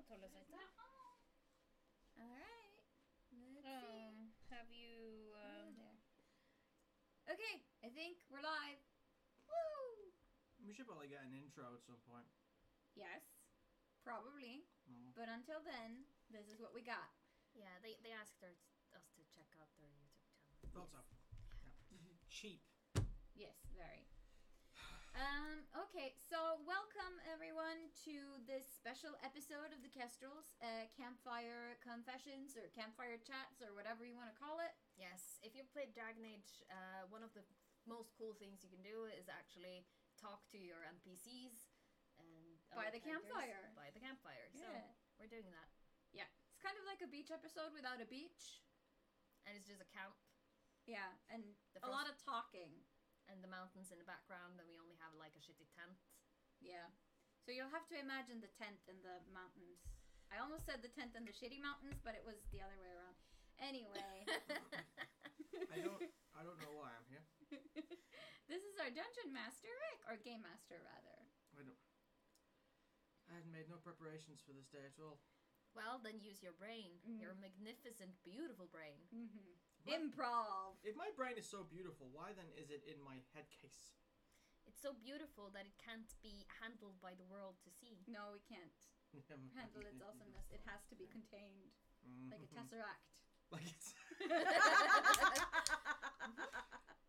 hålla sig där. Alright. Let's see. Have you... there. Okay, I think we're live. Woo! We should probably get an intro at some point. Yes, probably. But until then, this is what we got. Yeah, they asked us to check out their YouTube channel. Thought so. Yeah. Cheap. Yes, very. Okay, so welcome everyone to this special episode of the Kestrels, Campfire Confessions or Campfire Chats or whatever you want to call it. Yes, if you've played Dragon Age, one of the most cool things you can do is actually talk to your NPCs and By the campfire. By the campfire. Yeah. So we're doing that. Yeah, it's kind of like a beach episode without a beach. And it's just a camp. Yeah, and The a lot of talking. And the mountains in the background, and we only have like a shitty tent. Yeah. So you'll have to imagine the tent and the mountains. I almost said the tent and the shitty mountains, but it was the other way around. Anyway. I don't know why I'm here. This is our dungeon master, Rick, or game master rather. I had made no preparations for this day at all. Well, then use your brain. Your magnificent, beautiful brain. Mm-hmm. Improv. If my brain is so beautiful, why then is it in my head case? It's so beautiful that it can't be handled by the world to see. No, we can't handle its awesomeness. It has to be contained. Like a tesseract. Like it's...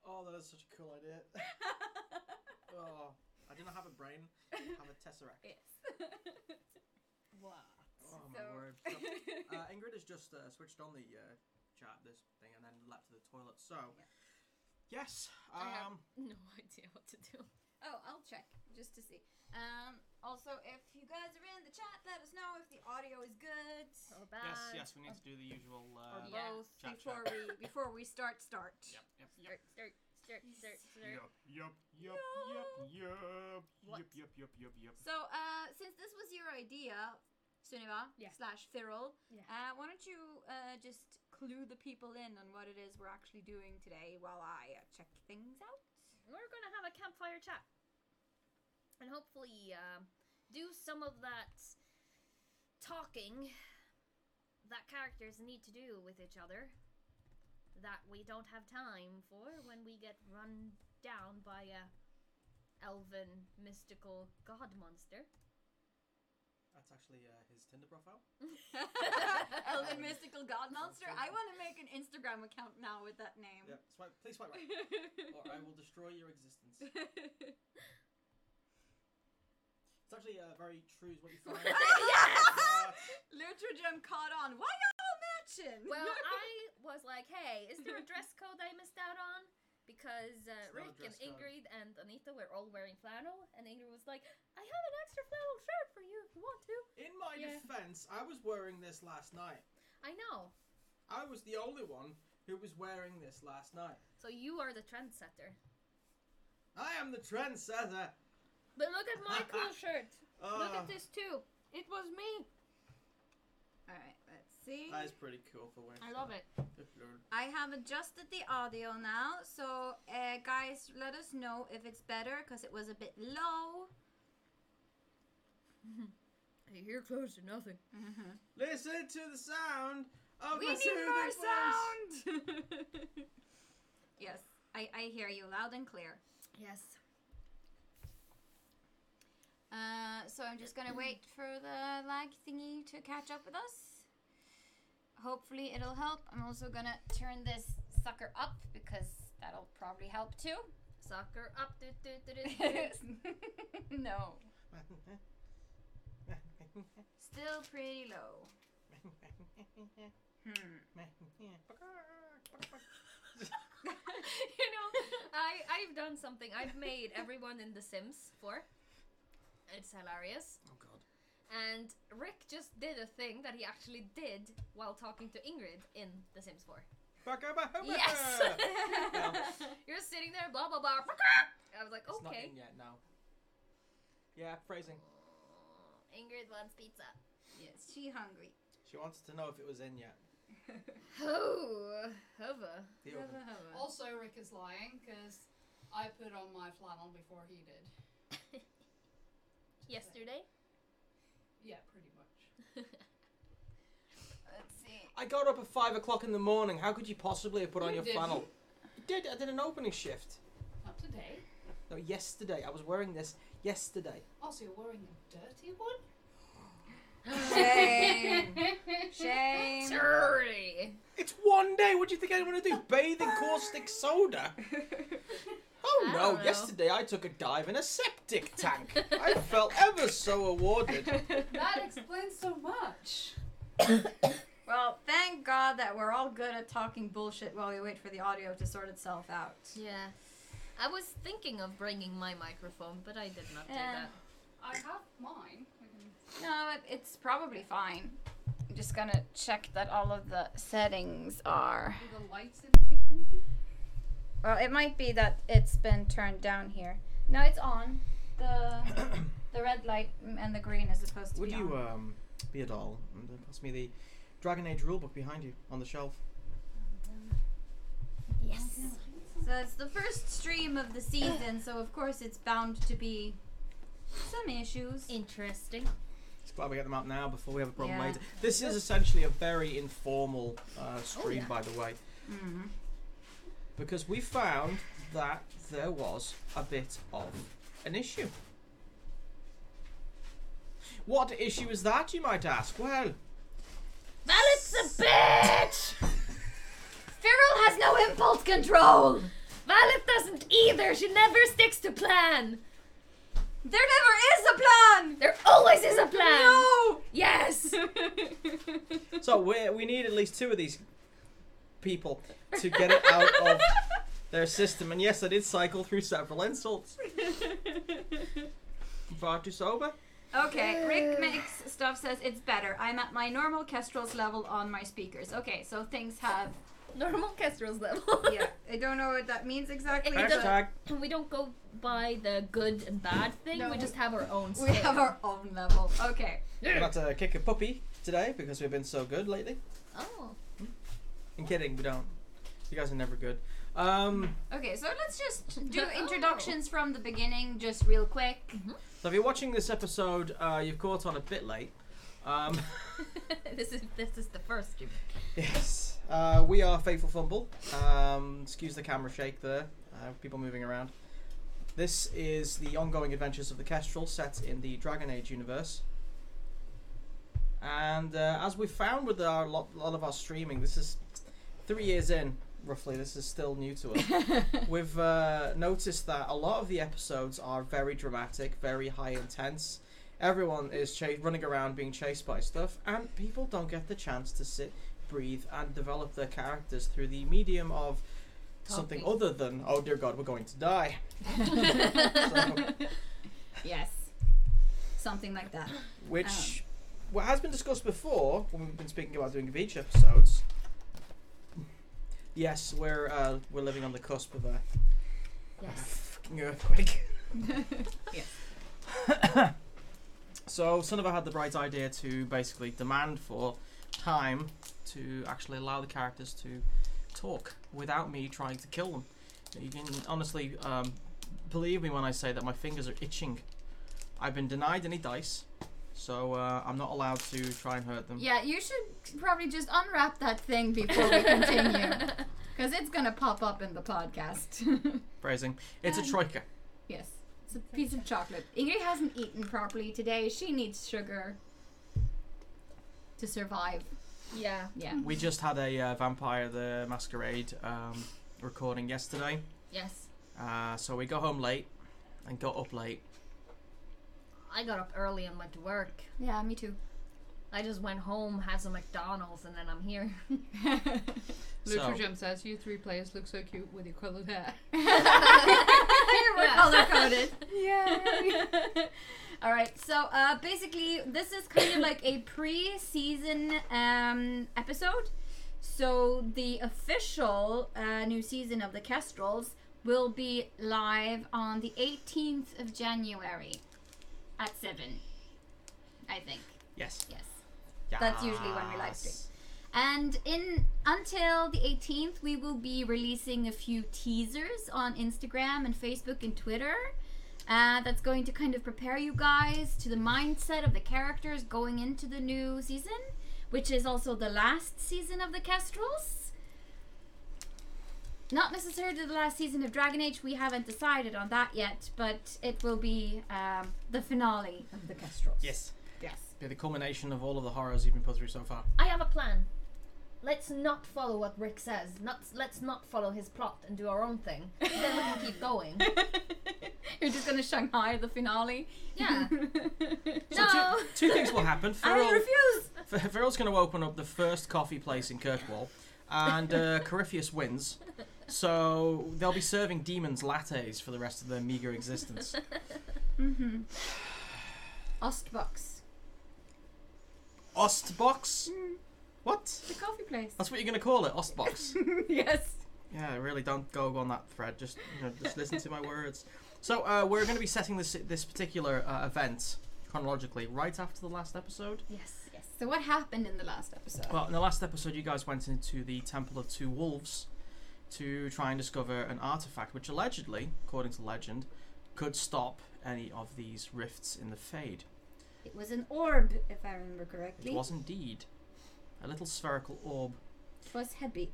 Oh, that is such a cool idea. Oh, I do not have a brain. I have a tesseract. Yes. What? Oh my word. So, Ingrid has just switched on the chat, this thing, and then leapt to the toilet. So, yes. I have no idea what to do. Oh, I'll check just to see. Also, if you guys are in the chat, let us know if the audio is good or bad. Yes, we need to do the usual or both chat, before we start. Yep. Yep. So, since this was your idea, Sunniva / Firil, why don't you just clue the people in on what it is we're actually doing today while I check things out? We're gonna have a campfire chat. And hopefully do some of that talking that characters need to do with each other that we don't have time for when we get run down by a elven mystical god monster. That's actually his Tinder profile. Elven mystical god monster. I want to make an Instagram account now with that name. Yeah, please swipe right, or I will destroy your existence. It's actually very true is what you find. Yes! Lutragem caught on. Why y'all matching? Well, I was like, hey, is there a dress code I missed out on? Because Rick and Ingrid and Anita were all wearing flannel, and Ingrid was like, I have an extra flannel shirt for you if you want to. In my defense, I was wearing this last night. I know. I was the only one who was wearing this last night. So you are the trendsetter. I am the trendsetter. But look at my cool shirt. Look at this too. It was me. Alright, let's see. That is pretty cool for wearing. I love it. I have adjusted the audio now, so guys, let us know if it's better, because it was a bit low. I hear close to nothing. Mm-hmm. Listen to the sound of We my need more voice. sound! Yes, I hear you loud and clear. Yes. So I'm just gonna wait for the lag thingy to catch up with us. Hopefully it'll help. I'm also gonna turn this sucker up because that'll probably help too. Sucker up. No. Still pretty low. You know, I've done something. I've made everyone in The Sims 4. It's hilarious. Oh god. And Rick just did a thing that he actually did while talking to Ingrid in The Sims 4. Yes! You're sitting there, blah, blah, blah. I was like, it's okay. Not in yet, no. Yeah, phrasing. Ingrid wants pizza. Yes, she hungry. She wants to know if it was in yet. Oh, hover. Also, Rick is lying, because I put on my flannel before he did. Yesterday? Yeah, pretty much. Let's see. I got up at 5 o'clock in the morning. How could you possibly have put on You your didn't. flannel? I did. I did an opening shift. Not today. No, yesterday. I was wearing this yesterday. Oh, so you're wearing a dirty one? Shame. Shame. Dirty. It's one day. What do you think I want to do? Bathe in caustic soda? Oh I no! don't know. Yesterday I took a dive in a septic tank. I felt ever so awarded. That explains so much. Well, thank God that we're all good at talking bullshit while we wait for the audio to sort itself out. Yeah. I was thinking of bringing my microphone, but I did not do that. I have mine. No, it's probably fine. I'm just gonna check that all of the settings are. Do the lights indicate anything? Well, it might be that it's been turned down here. No, it's on. The red light and the green is supposed to Would be you on. be a doll and pass me the Dragon Age rulebook behind you on the shelf? Yes. So it's the first stream of the season, so of course it's bound to be some issues. Interesting. Just glad we get them out now before we have a problem Yeah. later. This is essentially a very informal stream, yeah. by the way, Mm-hmm. because we found that there was a bit of an issue. What issue is that, you might ask? Well, Valeth's a bitch! Firil has no impulse control! Valeth doesn't either. She never sticks to plan. There never is a plan! There always is a plan. No! Yes. so we need at least 2 of these people to get it out of their system. And yes, I did cycle through several insults. Far too sober? Okay, Rick makes stuff says it's better. I'm at my normal Kestrels level on my speakers. Okay, so things have... Normal Kestrels level. Yeah, I don't know what that means exactly. It doesn't- Hashtag. We don't go by the good and bad thing. No, we just have our own We scale. have our own level. Okay. We're going to have to kick a puppy today because we've been so good lately. Oh. I'm kidding, we don't. You guys are never good. Okay, so let's just do introductions from the beginning, just real quick. So if you're watching this episode, you've caught on a bit late. This is the first. Yes. We are Fateful Fumble. Excuse the camera shake there. People moving around. This is the ongoing adventures of the Kestrels set in the Dragon Age universe. And as we found with a lot of our streaming, this is 3 years in, roughly. This is still new to us. We've noticed that a lot of the episodes are very dramatic, very high intense. Everyone is running around being chased by stuff, and people don't get the chance to sit, breathe, and develop their characters through the medium of something Talking. other than, oh dear God, we're going to die. So, Yes. Something like that. which what has been discussed before when we've been speaking about doing Beach episodes. Yes, we're living on the cusp of a Yes. fucking earthquake. Yes. So Sonova had the bright idea to basically demand for time to actually allow the characters to talk without me trying to kill them. You can honestly believe me when I say that my fingers are itching. I've been denied any dice, so I'm not allowed to try and hurt them. Yeah, you should probably just unwrap that thing before we continue. Because it's going to pop up in the podcast. Phrasing. It's a troika. Yes. It's a piece of chocolate. Ingrid hasn't eaten properly today. She needs sugar to survive. Yeah. Yeah. We just had a Vampire the Masquerade recording yesterday. Yes. So we got home late and got up late. I got up early and went to work. Yeah, me too. I just went home, had some McDonald's, and then I'm here. Luther So- Jim says, you 3 players look so cute with your coloured hair. We're Yeah. color coded. Yeah. All right. So basically, this is kind of like a pre-season episode. So the official new season of the Kestrels will be live on the 18th of January at 7. I think. Yes. Yes. That's usually when we live stream. Yes. And until the 18th, we will be releasing a few teasers on Instagram and Facebook and Twitter. that's going to kind of prepare you guys to the mindset of the characters going into the new season, which is also the last season of the Kestrels. Not necessarily the last season of Dragon Age, we haven't decided on that yet, but it will be the finale of the Kestrels. Yes. Yes. Be the culmination of all of the horrors you've been put through so far. I have a plan. Let's not follow what Rick says. Let's not follow his plot and do our own thing. Then we can keep going. You're just gonna Shanghai the finale? Yeah. So No. two things will happen. I refuse! Viril's going to open up the first coffee place in Kirkwall, and Corypheus wins. So they'll be serving demons lattes for the rest of their meager existence. Mm-hmm. Ostbox. Ostbox? What? The coffee place. That's what you're going to call it, Ostbox. Yes. Yeah, really, don't go on that thread. Just listen to my words. So we're going to be setting this particular event chronologically right after the last episode. Yes. So what happened in the last episode? Well, in the last episode, you guys went into the Temple of Two Wolves to try and discover an artifact, which allegedly, according to legend, could stop any of these rifts in the Fade. It was an orb, if I remember correctly. It was indeed a little spherical orb. It was heavy.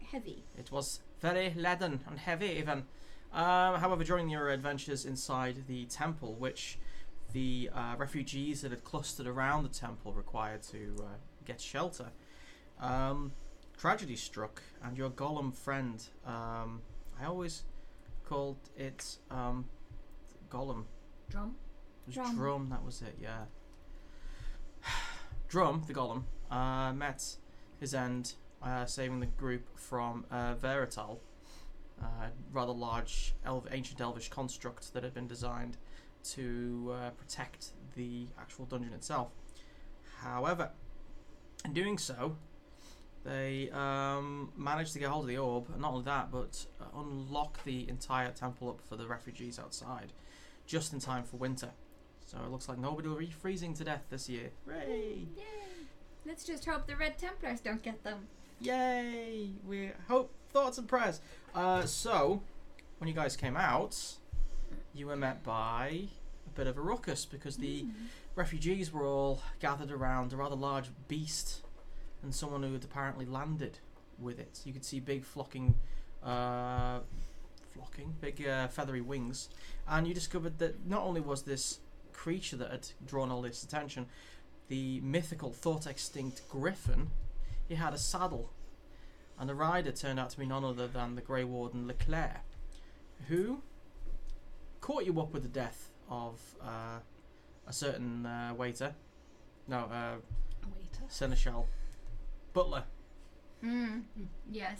It was very leaden and heavy even. However, during your adventures inside the temple, which the refugees that had clustered around the temple required to get shelter, tragedy struck, and your golem friend, I always called it golem. Drum? It was Drum, that was it, yeah. Drum, the golem, met his end saving the group from Verital, rather large ancient elvish construct that had been designed to protect the actual dungeon itself. However, in doing so, they managed to get hold of the orb, and not only that, but unlock the entire temple up for the refugees outside, just in time for winter. So it looks like nobody will be freezing to death this year. Hooray! Yay! Let's just hope the Red Templars don't get them. Yay! We hope, thoughts and prayers. So, when you guys came out, you were met by a bit of a ruckus because the refugees were all gathered around a rather large beast and someone who had apparently landed with it. You could see big big feathery wings, and you discovered that not only was this creature that had drawn all this attention, the mythical, thought extinct griffin, he had a saddle, and the rider turned out to be none other than the Grey Warden Leclerc, who caught you up with the death of a certain waiter. No, Waiter. Seneschal. Butler. Yes.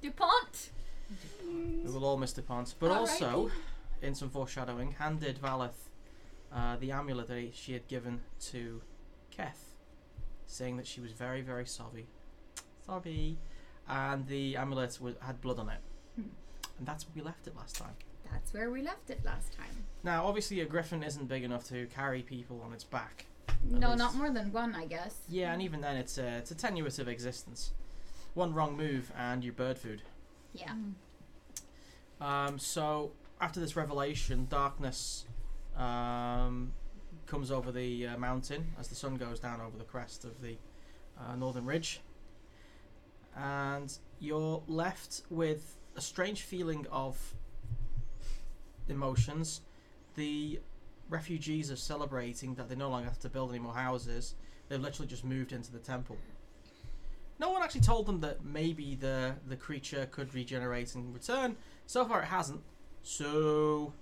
DuPont! We will all miss DuPont. But also, in some foreshadowing, handed Valeth the amulet that she had given to Keth, saying that she was very, very sorry. Sorry. And the amulet had blood on it. And that's where we left it last time. That's where we left it last time. Now, obviously, a griffin isn't big enough to carry people on its back. No, least. not more than one, I guess. Yeah, and even then, it's a tenuous of existence. One wrong move and you're bird food. Yeah. So, after this revelation, darkness comes over the mountain as the sun goes down over the crest of the northern ridge. And you're left with a strange feeling of emotions. The refugees are celebrating that they no longer have to build any more houses. They've literally just moved into the temple. No one actually told them that maybe the creature could regenerate and return. So far it hasn't. So,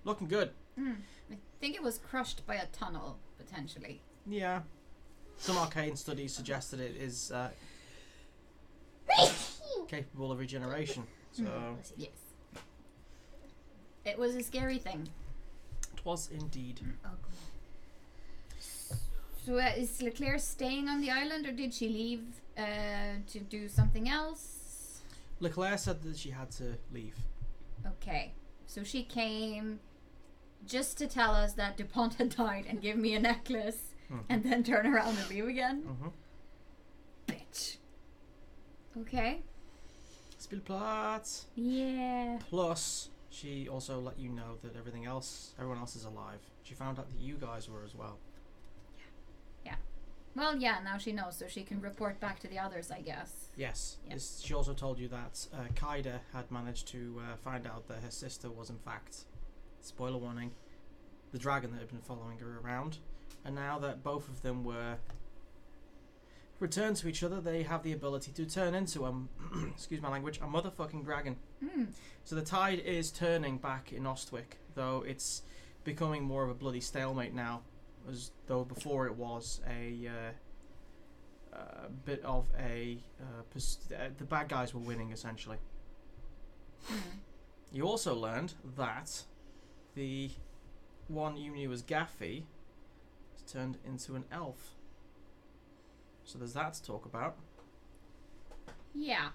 looking good. I think it was crushed by a tunnel, potentially. Yeah. Some arcane studies suggest that it is capable of regeneration. So, Yes. It was a scary thing. it was indeed. So is Leclerc staying on the island, or did she leave to do something else? Leclerc said that she had to leave. Okay. So she came just to tell us that DuPont had died and give me a necklace, and then turn around and leave again? Bitch. Okay. Spill plot. Yeah. Plus, She also let you know that everyone else is alive. She found out that you guys were as well. Well, yeah, now she knows, so she can report back to the others, I guess. Yes. Yeah. She also told you that Kaida had managed to find out that her sister was in fact, spoiler warning, the dragon that had been following her around. And now that both of them were returned to each other, they have the ability to turn into excuse my language, a motherfucking dragon. So the tide is turning back in Ostwick, though it's becoming more of a bloody stalemate now, as though before it was a bit of a the bad guys were winning essentially. You also learned that the one you knew as Gaffy has turned into an elf. So there's that to talk about. Yeah.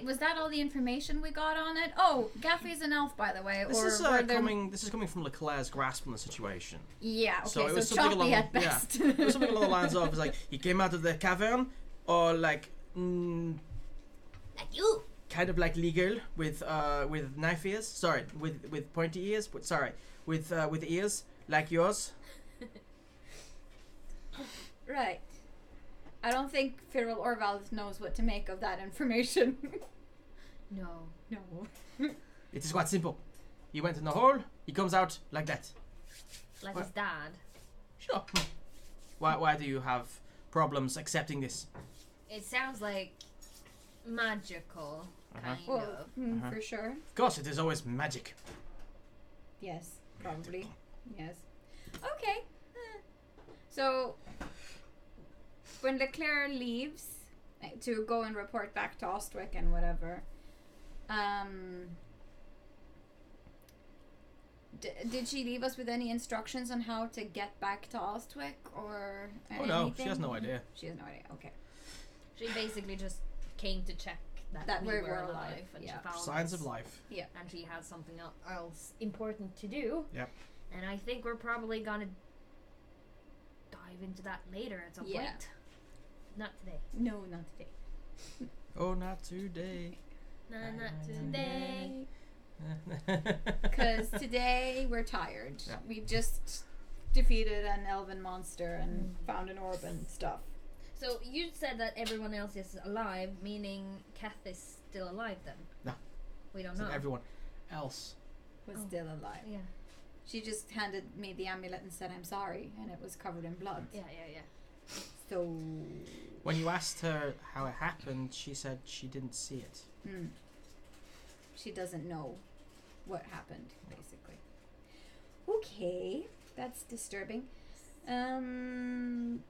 Was that all the information we got on it? Oh, Gaffy's an elf, by the way. This is coming from Leclerc's grasp on the situation. Yeah, okay, So it was so something choppy along, at best. It was something along the lines of, it's like, he came out of the cavern, or like, Like you. kind of like legal with knife ears. Sorry, with pointy ears. With ears like yours. Right. I don't think Firil or Valeth knows what to make of that information. No. No. It is quite simple. He went in the hole. He comes out like that. Like What? his dad. Sure. Why do you have problems accepting this? It sounds like magical, kind Well, of. for sure. Of course, it is always magic. Yes, probably. Yes. Okay. So, when Leclerc leaves to go and report back to Ostwick and whatever, did she leave us with any instructions on how to get back to Ostwick or Oh no, anything? she has no idea. She has no idea. Okay. She basically just came to check that we we were were alive, alive, and yeah. she found Signs us, of life. and she had something else important to do. Yep. And I think we're probably gonna dive into that later at some Yeah. point. Not today. No, not today. Oh, not today. No, not today. Because today we're tired. Yeah. We just defeated an elven monster and found an orb and stuff. So you said that everyone else is alive, meaning Kath is still alive then? No. We don't So know. everyone else. Was Oh. still alive. Yeah. She just handed me the amulet and said I'm sorry, and it was covered in blood. Yeah. So, When you asked her how it happened, she said she didn't see it. she doesn't know what happened, basically. Okay, that's disturbing. I'm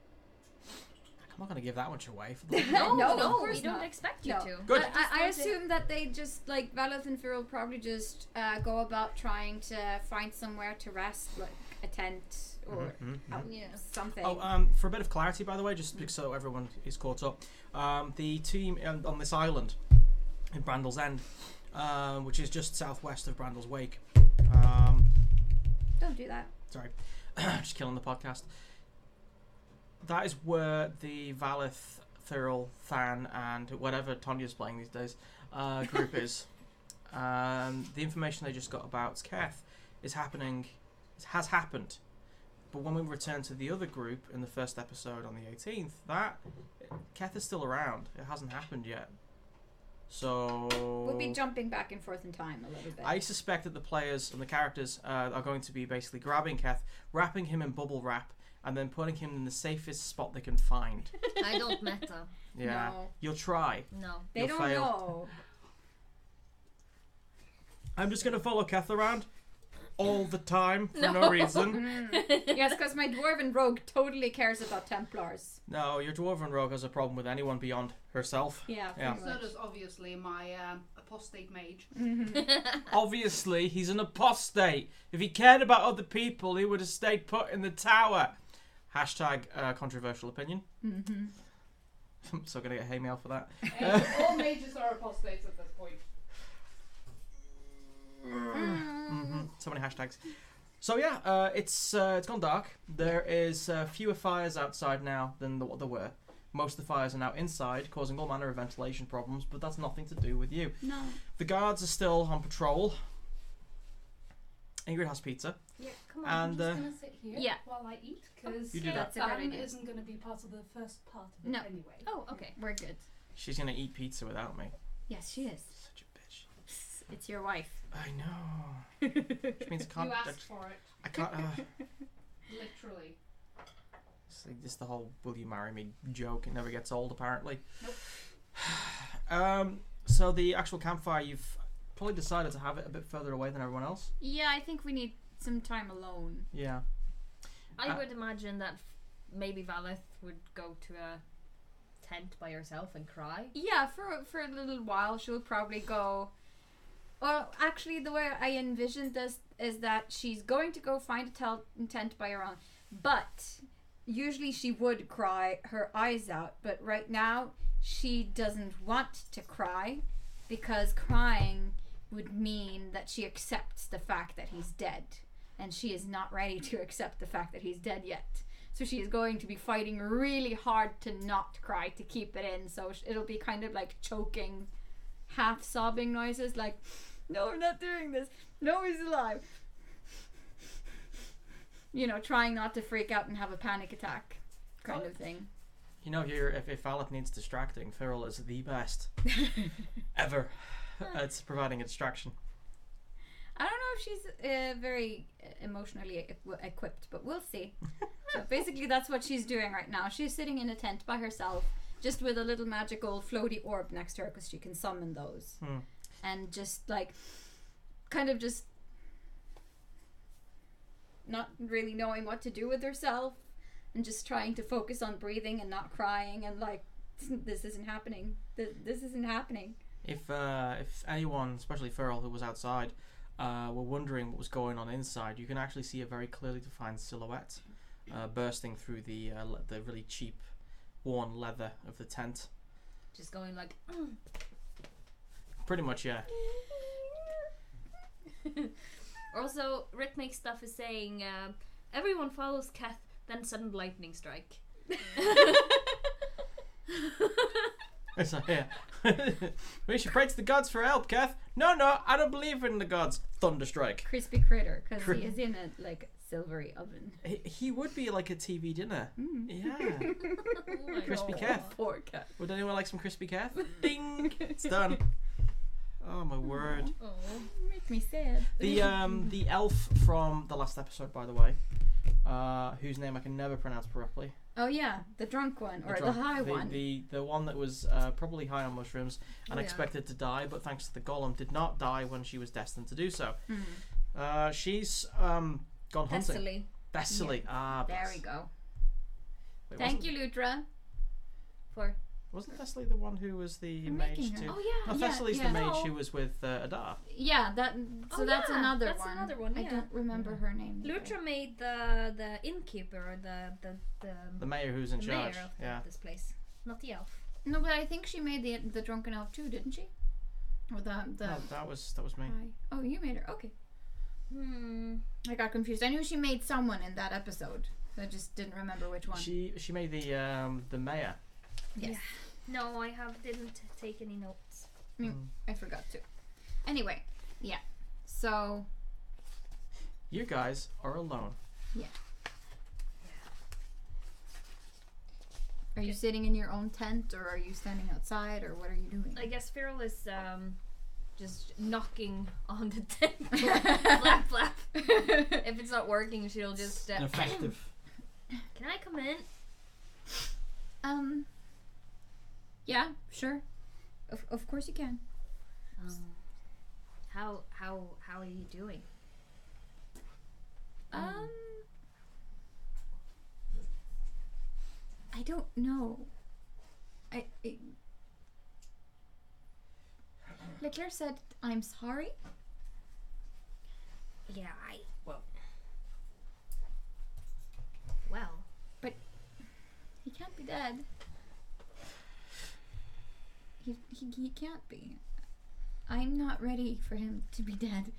not going to give that much away for the No, of no, course we don't not. expect you No. to. Good. I assume that they just, like, Valeth and Firil probably just go about trying to find somewhere to rest, like a tent or Yeah. something. Oh, for a bit of clarity, by the way, just so everyone is caught up, the team on this island in Brandal's End, which is just southwest of Brandal's Wake. Don't do that. Sorry, just killing the podcast. That is where the Valeth, Firil, Than, and whatever Tanya's playing these days group is. The information they just got about Keth has happened. But when we return to the other group in the first episode on the 18th, Keth is still around. It hasn't happened yet. So We'll be jumping back and forth in time a little bit. I suspect that the players and the characters are going to be basically grabbing Keth, wrapping him in bubble wrap, and then putting him in the safest spot they can find. I don't meta. Yeah, No. you'll try. No. They You'll don't fail. know. I'm just gonna follow Keth around all the time for no reason. Yes, because my dwarven rogue totally cares about Templars. No, your dwarven rogue has a problem with anyone beyond herself. Yeah, Yeah. pretty So much. does obviously my apostate mage. Obviously, he's an apostate. If he cared about other people, he would have stayed put in the tower. Hashtag controversial opinion. I'm still gonna get hate mail for that. All mages are apostates at this point. So many hashtags. So yeah, it's gone dark. There is fewer fires outside now than what there were. Most of the fires are now inside, causing all manner of ventilation problems, but that's nothing to do with you. No. The guards are still on patrol. Ingrid has pizza. Yeah, come on. And I'm just going to sit here yeah. while I eat, because You do that. That's a good fun idea. isn't going to be part of the first part of it No. anyway. Oh, okay. We're good. she's going to eat pizza without me. Yes, she is. Such a bitch. It's your wife. I know. Which means I can't... You asked for it, I can't... literally. It's like this the whole "will you marry me" joke. It never gets old, apparently. Nope. So the actual campfire, you've probably decided to have it a bit further away than everyone else. Yeah, I think we need some time alone. Yeah. I would imagine that maybe Valeth would go to a tent by herself and cry. Yeah, for a little while she'll probably go. Well, actually, the way I envisioned this is that she's going to go find a tent by her own, but usually she would cry her eyes out, but right now she doesn't want to cry because crying would mean that she accepts the fact that he's dead, and she is not ready to accept the fact that he's dead yet. So she is going to be fighting really hard to not cry, to keep it in. So it'll be kind of like choking, half sobbing noises, like, "No, I'm not doing this. No, he's alive." You know, trying not to freak out and have a panic attack, kind of thing. You know, if Valeth needs distracting, Firil is the best ever at providing a distraction. I don't know if she's very emotionally equipped, but we'll see. So basically that's what she's doing right now. She's sitting in a tent by herself, just with a little magical floaty orb next to her because she can summon those. And just like, kind of just not really knowing what to do with herself and just trying to focus on breathing and not crying and like, this isn't happening. This isn't happening. If anyone, especially Firil, who was outside, were wondering what was going on inside, you can actually see a very clearly defined silhouette bursting through the really cheap, worn leather of the tent. Just going like... Pretty much, yeah. Also, Rhythmic Stuff is saying, everyone follows Keth, then sudden lightning strike. So, yeah. We should pray to the gods for help, Keth. No, I don't believe in the gods. Thunderstrike. Crispy critter, because he is in a like silvery oven. He would be like a TV dinner. Yeah. Oh my Crispy God. Keth. Poor cat. Would anyone like some crispy Keth? Ding! It's done. Oh my word. Oh. Make me sad. The elf from the last episode, by the way, whose name I can never pronounce correctly. Oh yeah, the drunk one or drunk- the high one. The one that was probably high on mushrooms and Oh, yeah. expected to die, but thanks to the golem, did not die when she was destined to do so. She's gone hunting. Thessaly. Thessaly. Ah, There bless. we go. Wait, Thank you, Lutra. For... Wasn't Thessaly the one who was the I'm mage making her. too? Oh yeah. No, Yeah, Thessaly's yeah. the mage No. who was with Adar. Yeah, that. So Oh, that's yeah, another that's one. another one, I yeah. don't remember her name. either. Lutra made the innkeeper, or The mayor who's in the mayor charge. of Yeah. this place. Not the elf. No, but I think she made the drunken elf too, didn't she? Or the No, that was me. high. Oh, you made her. Okay, I got confused. I knew she made someone in that episode. I just didn't remember which one. She made the mayor. Yes. Yeah. No, I didn't take any notes. I forgot to. Anyway, yeah. So You guys are alone. are you sitting in your own tent, or are you standing outside, or what are you doing? I guess Firil is just knocking on the tent. Flap, flap. If it's not working, she'll just... Ineffective. Can I come in? Yeah, sure. Of course you can. How are you doing? I don't know. Leclerc said, "I'm sorry." Yeah, well, He can't be dead. He can't be. I'm not ready for him to be dead.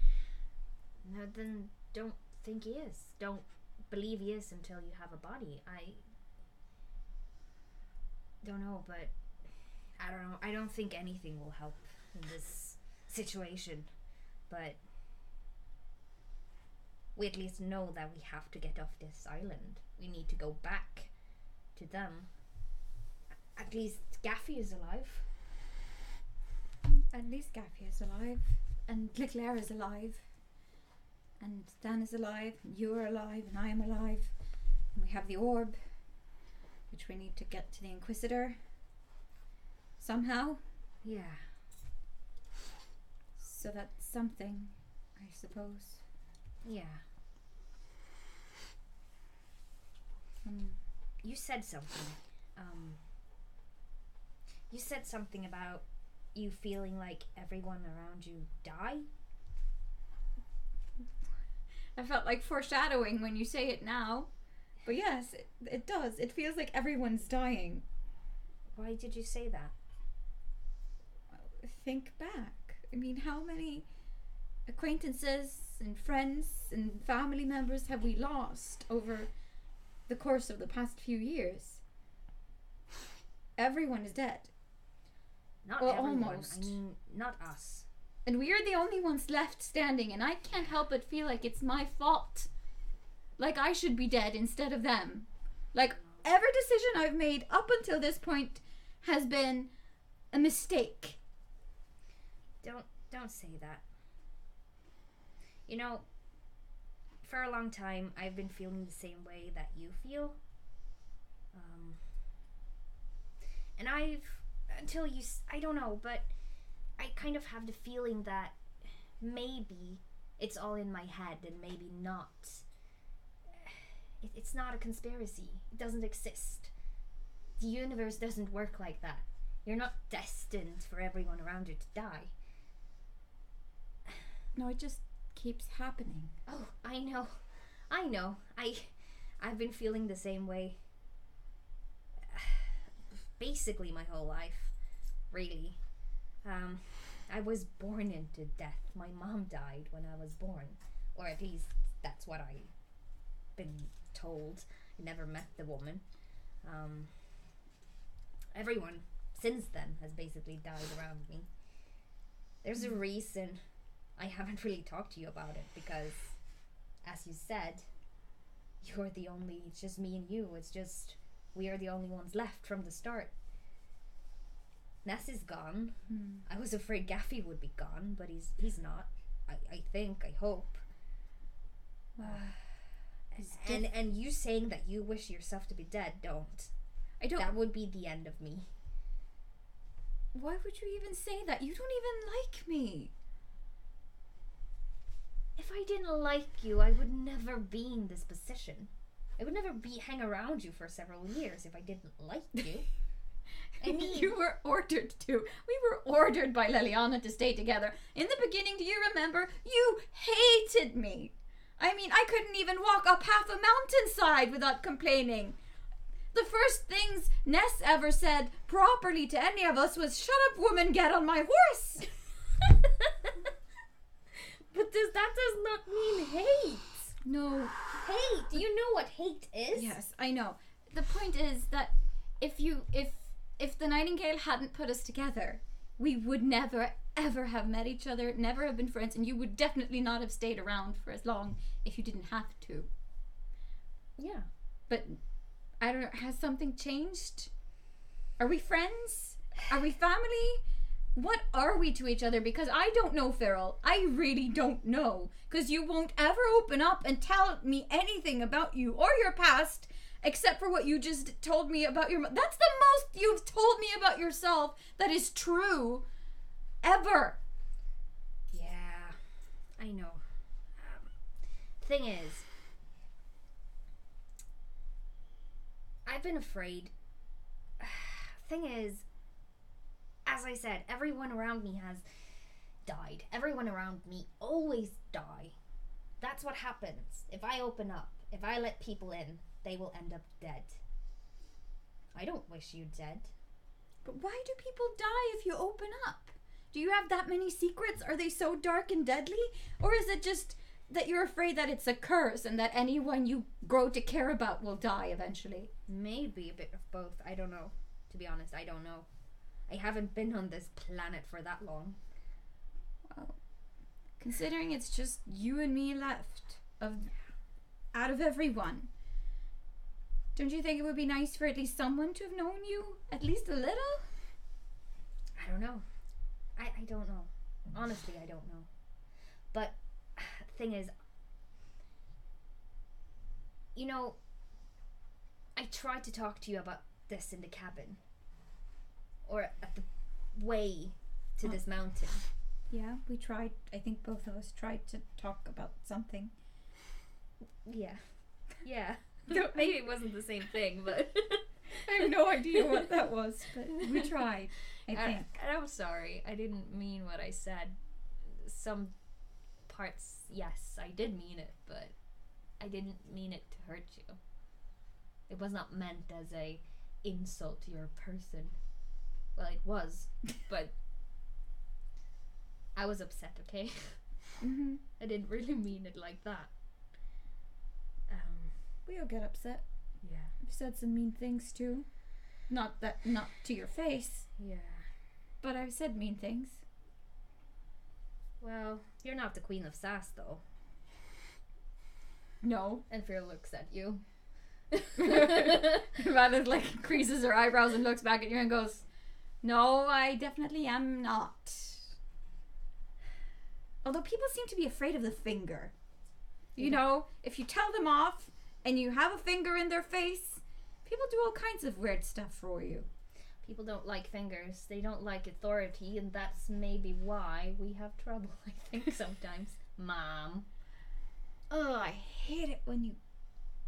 no, then don't think he is. Don't believe he is until you have a body. don't know, but I don't know. I don't think anything will help in this situation. But we at least know that we have to get off this island. We need to go back to them. At least Gaffy is alive. At least Gaffy is alive. And Leclerc is alive. And Dan is alive. And you are alive. And I am alive. And we have the orb, which we need to get to the Inquisitor. Somehow. Yeah. So that's something, I suppose. Yeah. You said something. You said something about you feeling like everyone around you die? I felt like foreshadowing when you say it now. But yes, it does. It feels like everyone's dying. Why did you say that? Think back. I mean, how many acquaintances and friends and family members have we lost over the course of the past few years? Everyone is dead. Not well, everyone. almost. I mean, not us. And we are the only ones left standing, and I can't help but feel like it's my fault. Like I should be dead instead of them. Like every decision I've made up until this point has been a mistake. Don't say that. You know, for a long time, I've been feeling the same way that you feel. And I don't know, but I kind of have the feeling that maybe it's all in my head and maybe not. It's not a conspiracy. It doesn't exist. The universe doesn't work like that. You're not destined for everyone around you to die. No, it just keeps happening. Oh, I know. I've been feeling the same way basically my whole life, really. I was born into death. My mom died when I was born, or at least that's what I've been told. I never met the woman. Everyone since then has basically died around me. There's a reason I haven't really talked to you about it, because, as you said, it's just me and you. It's just, we are the only ones left from the start. Ness is gone. I was afraid Gaffy would be gone, but he's not. I hope. And you saying that you wish yourself to be dead, don't. I don't. That would be the end of me. Why would you even say that? You don't even like me. If I didn't like you, I would never be in this position. I would never hang around you for several years if I didn't like you. I mean, you were ordered to. We were ordered by Leliana to stay together. In the beginning, do you remember? You hated me. I mean, I couldn't even walk up half a mountainside without complaining. The first things Ness ever said properly to any of us was, "Shut up, woman, get on my horse." But that does not mean hate. No. Hate. Do you know what hate is? Yes, I know. The point is that if the Nightingale hadn't put us together, we would never ever have met each other, never have been friends, and you would definitely not have stayed around for as long if you didn't have to. Yeah. But I don't know, has something changed? Are we friends? Are we family? What are we to each other? Because I don't know, Firil. I really don't know. Because you won't ever open up and tell me anything about you or your past, except for what you just told me about your... That's the most you've told me about yourself that is true ever. Yeah, I know. Thing is, I've been afraid. Thing is, as I said, everyone around me has died. Everyone around me always die. That's what happens. If I open up, if I let people in, they will end up dead. I don't wish you dead. But why do people die if you open up? Do you have that many secrets? Are they so dark and deadly? Or is it just that you're afraid that it's a curse and that anyone you grow to care about will die eventually? Maybe a bit of both. I don't know, to To be honest, I don't know. I haven't been on this planet for that long. Well, considering it's just you and me left out of everyone, don't you think it would be nice for at least someone to have known you? At least a little? I don't know. I don't know. Honestly, I don't know. But the thing is, you know, I tried to talk to you about this in the cabin. Or at the way to this mountain. Yeah, we tried. I think both of us tried to talk about something. Yeah. Yeah. Maybe it wasn't the same thing, but... I have no idea what that was, but we tried, I think. I'm sorry. I didn't mean what I said. Some parts, yes, I did mean it, but I didn't mean it to hurt you. It was not meant as a insult to your person. Well, it was, but I was upset, okay? Mm-hmm. I didn't really mean it like that. We all get upset. Yeah. I've said some mean things too. Not to your face, Yeah. but I've said mean things. Well, you're not the queen of sass, though. No. And Firil looks at you. Valeth like creases her eyebrows and looks back at you and goes, "No, I definitely am not." Although people seem to be afraid of the finger. You know, if you tell them off and you have a finger in their face, people do all kinds of weird stuff for you. People don't like fingers. They don't like authority, and that's maybe why we have trouble, I think, sometimes. Mom. Oh, I hate it when you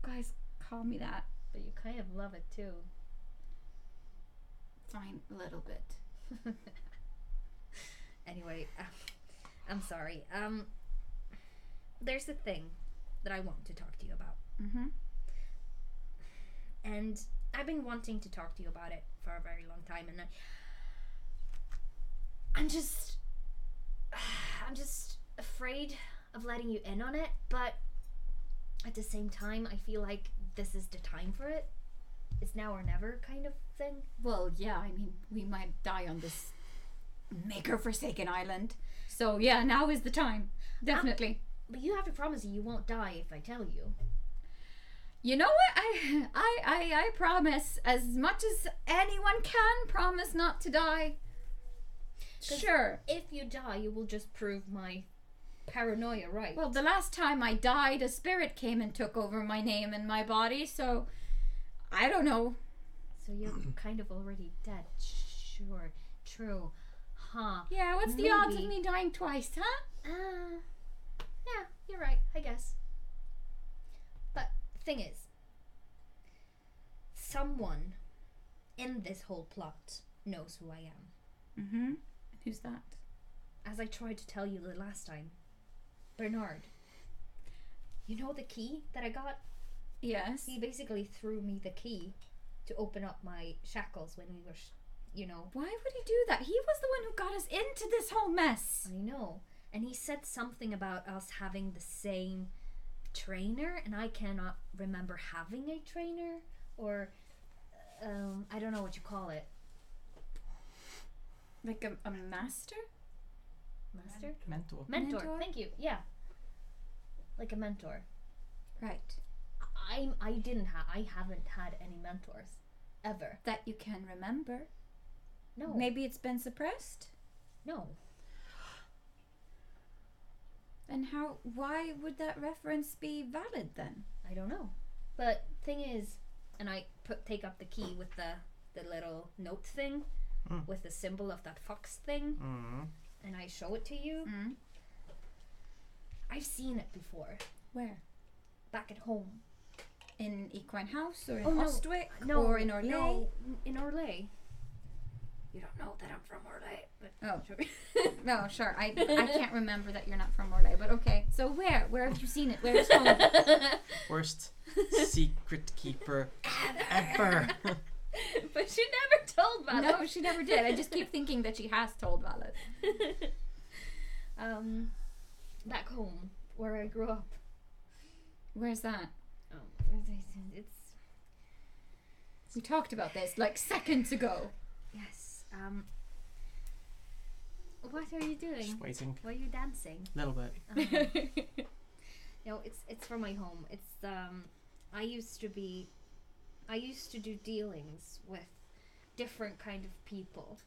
guys call me that. But you kind of love it, too. Fine, a little bit. Anyway, I'm sorry. There's a thing that I want to talk to you about. Mm-hmm. And I've been wanting to talk to you about it for a very long time, and I'm just afraid of letting you in on it, but at the same time, I feel like this is the time for it. It's now or never kind of thing. Well, yeah, I mean, we might die on this maker-forsaken island. So, yeah, now is the time. Definitely. But you have to promise you won't die if I tell you. You know what? I promise, as much as anyone can, promise not to die. Sure. If you die, you will just prove my paranoia right. Well, the last time I died, a spirit came and took over my name and my body, so I don't know. So you're kind of already dead. Sure. True. Huh. Yeah, what's the odds of me dying twice, huh? Yeah, you're right, I guess. But thing is, someone in this whole plot knows who I am. Mm-hmm. Who's that? As I tried to tell you the last time, Bernard. You know the key that I got? Yes. He basically threw me the key to open up my shackles when we were, Why would he do that? He was the one who got us into this whole mess. I know. And he said something about us having the same trainer, and I cannot remember having a trainer, or I don't know what you call it. Like a master? Master? Mentor. Mentor. Thank you. Yeah. Like a mentor. Right. I haven't had any mentors ever. That you can remember. No. Maybe it's been suppressed? No. And why would that reference be valid then? I don't know. But thing is, and I take up the key with the little note thing with the symbol of that fox thing, and I show it to you. Mm. I've seen it before. Where? Back at home. In Equine House or in no. Ostwick? No. Or in Orlais? No, in Orlais. You don't know that I'm from Orlais, but Oh, sure. No, sure. I can't remember that you're not from Orlais, but okay. So where have you seen it? Where's home? Worst secret keeper ever. But she never told Valeth. No, she never did. I just keep thinking that she has told Valeth. Back home, where I grew up. Where's that? It's We talked about this like seconds ago. Yes. What are you doing? Just waiting. Why are you dancing? A little bit. No, it's from my home. It's I used to do dealings with different kind of people,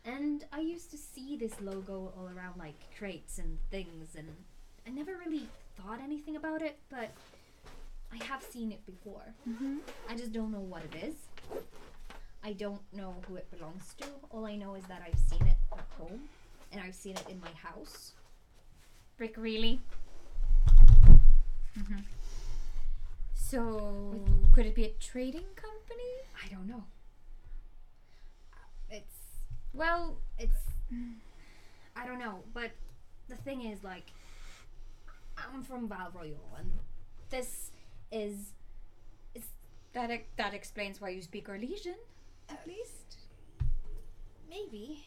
and I used to see this logo all around like crates and things, and I never really thought anything about it, but I have seen it before. Mm-hmm. I just don't know what it is. I don't know who it belongs to. All I know is that I've seen it at home, and I've seen it in my house. Rick, really? Mm-hmm. So, could it be a trading company? I don't know. Well, I don't know, but the thing is, like, I'm from Valeth, and this is that explains why you speak Norwegian, at least. maybe.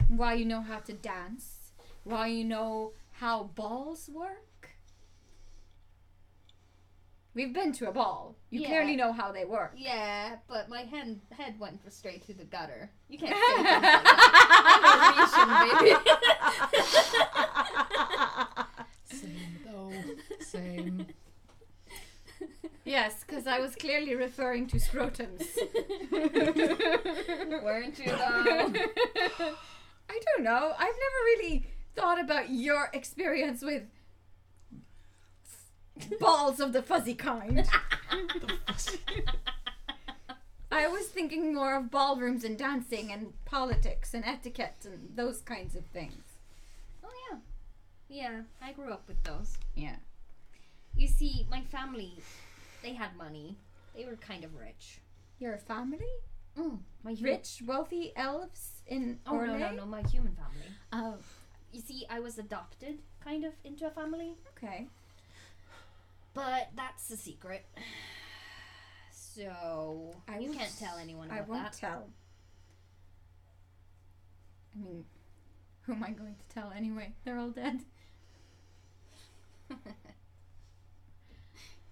Why you know how to dance. Why you know how balls work. We've been to a ball. You Yeah. clearly know how they work. Yeah, but my head went straight through the gutter. You can't say things like that. I'm Norwegian, baby. Same though. Same. Yes, because I was clearly referring to scrotums. Weren't you though? I don't know. I've never really thought about your experience with balls of the fuzzy kind. I was thinking more of ballrooms and dancing and politics and etiquette and those kinds of things. Oh yeah. Yeah, I grew up with those. Yeah. You see, my family, they had money. They were kind of rich. Your family? My Rich, wealthy elves in Oh Orlais? no, my human family. Oh, You see, I was adopted, kind of, into a family. okay. But that's a secret. So, you can't tell anyone I about won't that. tell. I mean, who am I going to tell anyway? They're all dead.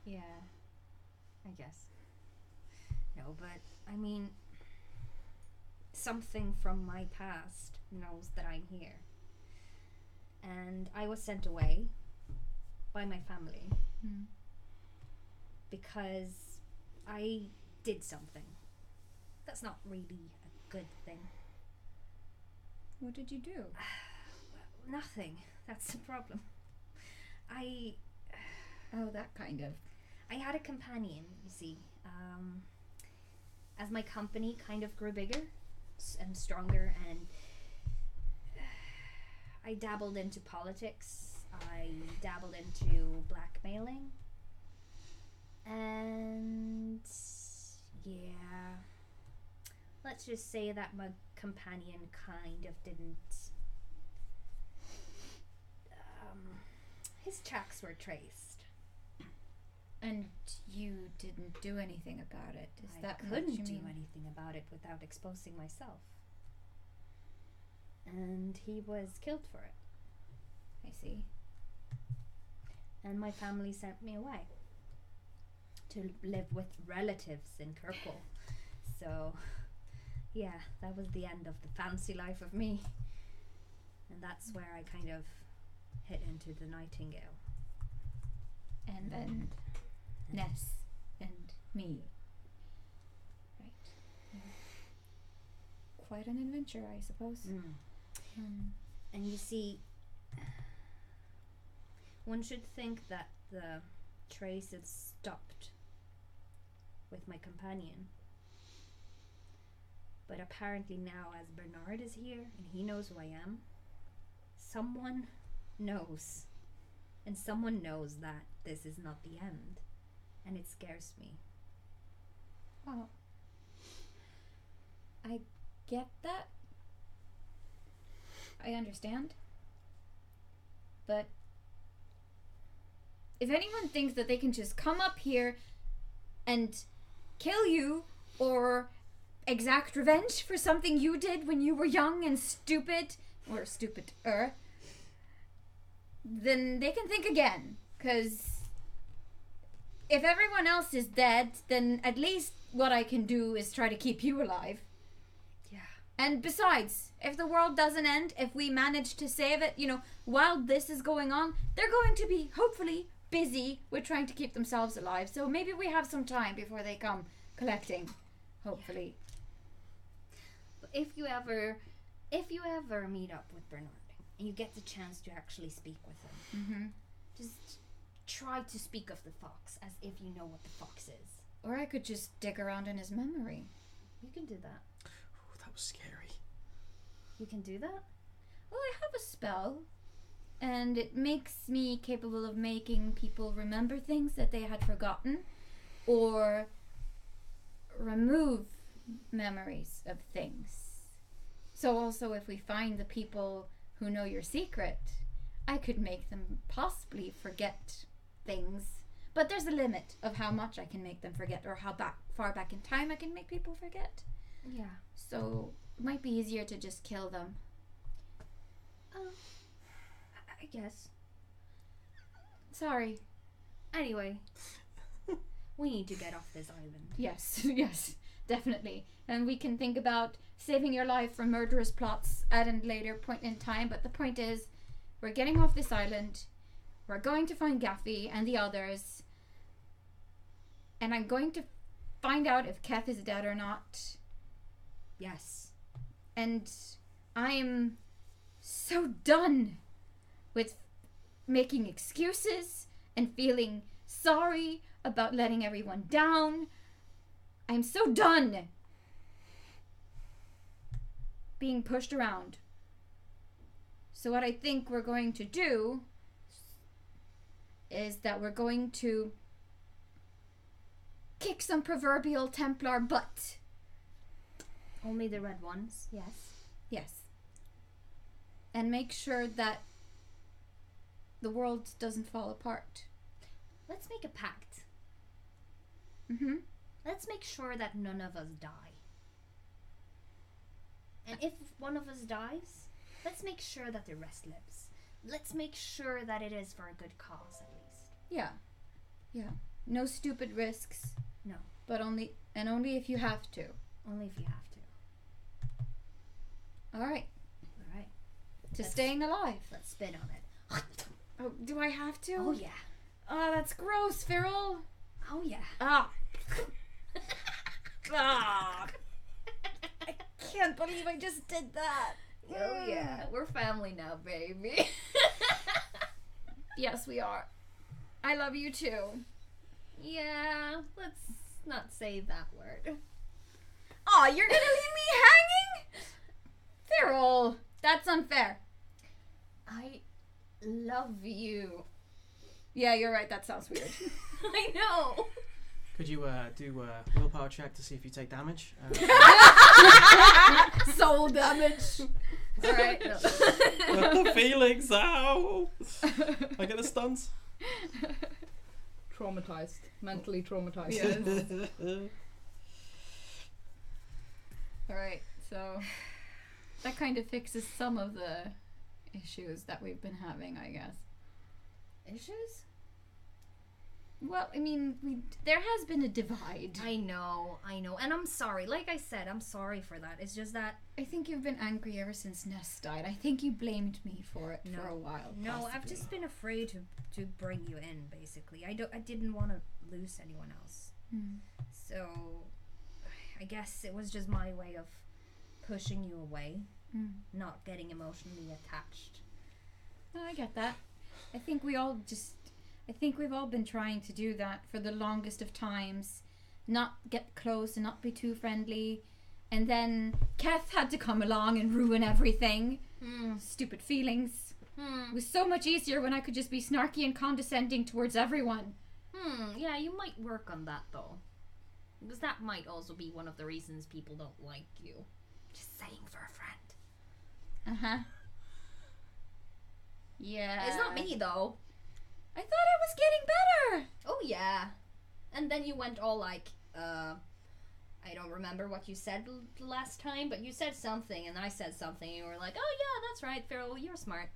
Yeah, I guess. No, but, I mean, something from my past knows that I'm here. And I was sent away by my family because I did something. That's not really a good thing. What did you do? Nothing. That's the problem. Oh, that kind of. I had a companion, you see. As my company kind of grew bigger and stronger, and I dabbled into politics. I dabbled into blackmailing. And yeah, let's just say that my companion kind of didn't. His tracks were traced. And you didn't do anything about it. Is I that what couldn't you do mean? anything about it without exposing myself. And he was killed for it. I see. And my family sent me away to live with relatives in Kirkwall. So, yeah, that was the end of the fancy life of me. And that's where I kind of hit into the Nightingale. And then Ness and me. Right. Yeah. Quite an adventure, I suppose. And you see, one should think that the trace had stopped with my companion. But apparently now, as Bernard is here and he knows who I am, someone knows. And someone knows that this is not the end. And it scares me. Well, I get that. I understand. But if anyone thinks that they can just come up here and kill you or exact revenge for something you did when you were young and stupid, or stupider, then they can think again. 'Cause if everyone else is dead, then at least what I can do is try to keep you alive. Yeah. And besides, if the world doesn't end, if we manage to save it, while this is going on, they're going to be, hopefully, busy with trying to keep themselves alive. So maybe we have some time before they come collecting. Hopefully. But if you ever meet up with Bernard and you get the chance to actually speak with him, just try to speak of the fox as if you know what the fox is. Or I could just dig around in his memory. You can do that. Ooh, that was scary. You can do that? Well, I have a spell, and it makes me capable of making people remember things that they had forgotten, or remove memories of things. So also, if we find the people who know your secret, I could make them possibly forget things. But there's a limit of how much I can make them forget, or how far back in time I can make people forget. Yeah. So it might be easier to just kill them. I guess. Sorry. Anyway, we need to get off this island. Yes, yes, definitely. And we can think about saving your life from murderous plots at a later point in time. But the point is, we're getting off this island. We're going to find Gaffy and the others. And I'm going to find out if Keth is dead or not. Yes. And I'm so done with making excuses and feeling sorry about letting everyone down. I'm so done being pushed around. So what I think we're going to do is that we're going to kick some proverbial Templar butt. Only the red ones? Yes. Yes. And make sure that the world doesn't fall apart. Let's make a pact. Mm-hmm. Let's make sure that none of us die. And if one of us dies, let's make sure that the rest lives. Let's make sure that it is for a good cause, at least. Yeah. Yeah. No stupid risks. No. But only if you have to. Only if you have to. All right. All right. To staying alive. Let's spin on it. Oh, do I have to? Oh, yeah. Oh, that's gross, Firil. Oh, yeah. Ah. Ah. I can't believe I just did that. Oh, yeah. We're family now, baby. Yes, we are. I love you too. Yeah, let's not say that word. Aw, you're gonna leave me hanging? Firil, that's unfair. I love you. Yeah, you're right. That sounds weird. I know. Could you do a willpower check to see if you take damage? Soul damage. All right. No. The feelings, ow! I get the stuns. Traumatized. Mentally traumatized. Yes. All right. So that kind of fixes some of the issues that we've been having, I guess. Issues? Well, I mean, there has been a divide. I know. And I'm sorry. Like I said, I'm sorry for that. It's just that... I think you've been angry ever since Ness died. I think you blamed me for it for a while. No, possibly. I've just been afraid to bring you in, basically. I didn't want to lose anyone else. So, I guess it was just my way of pushing you away. Not getting emotionally attached. No, I get that. I think we've all been trying to do that for the longest of times. Not get close and not be too friendly. And then Keth had to come along and ruin everything. Stupid feelings. It was so much easier when I could just be snarky and condescending towards everyone. Yeah, you might work on that, though. Because that might also be one of the reasons people don't like you. Just saying for a friend. Uh-huh. Yeah. It's not me, though. I thought I was getting better. Oh, yeah. And then you went all like, I don't remember what you said last time, but you said something, and I said something, and you were like, oh, yeah, that's right, Firil, you're smart.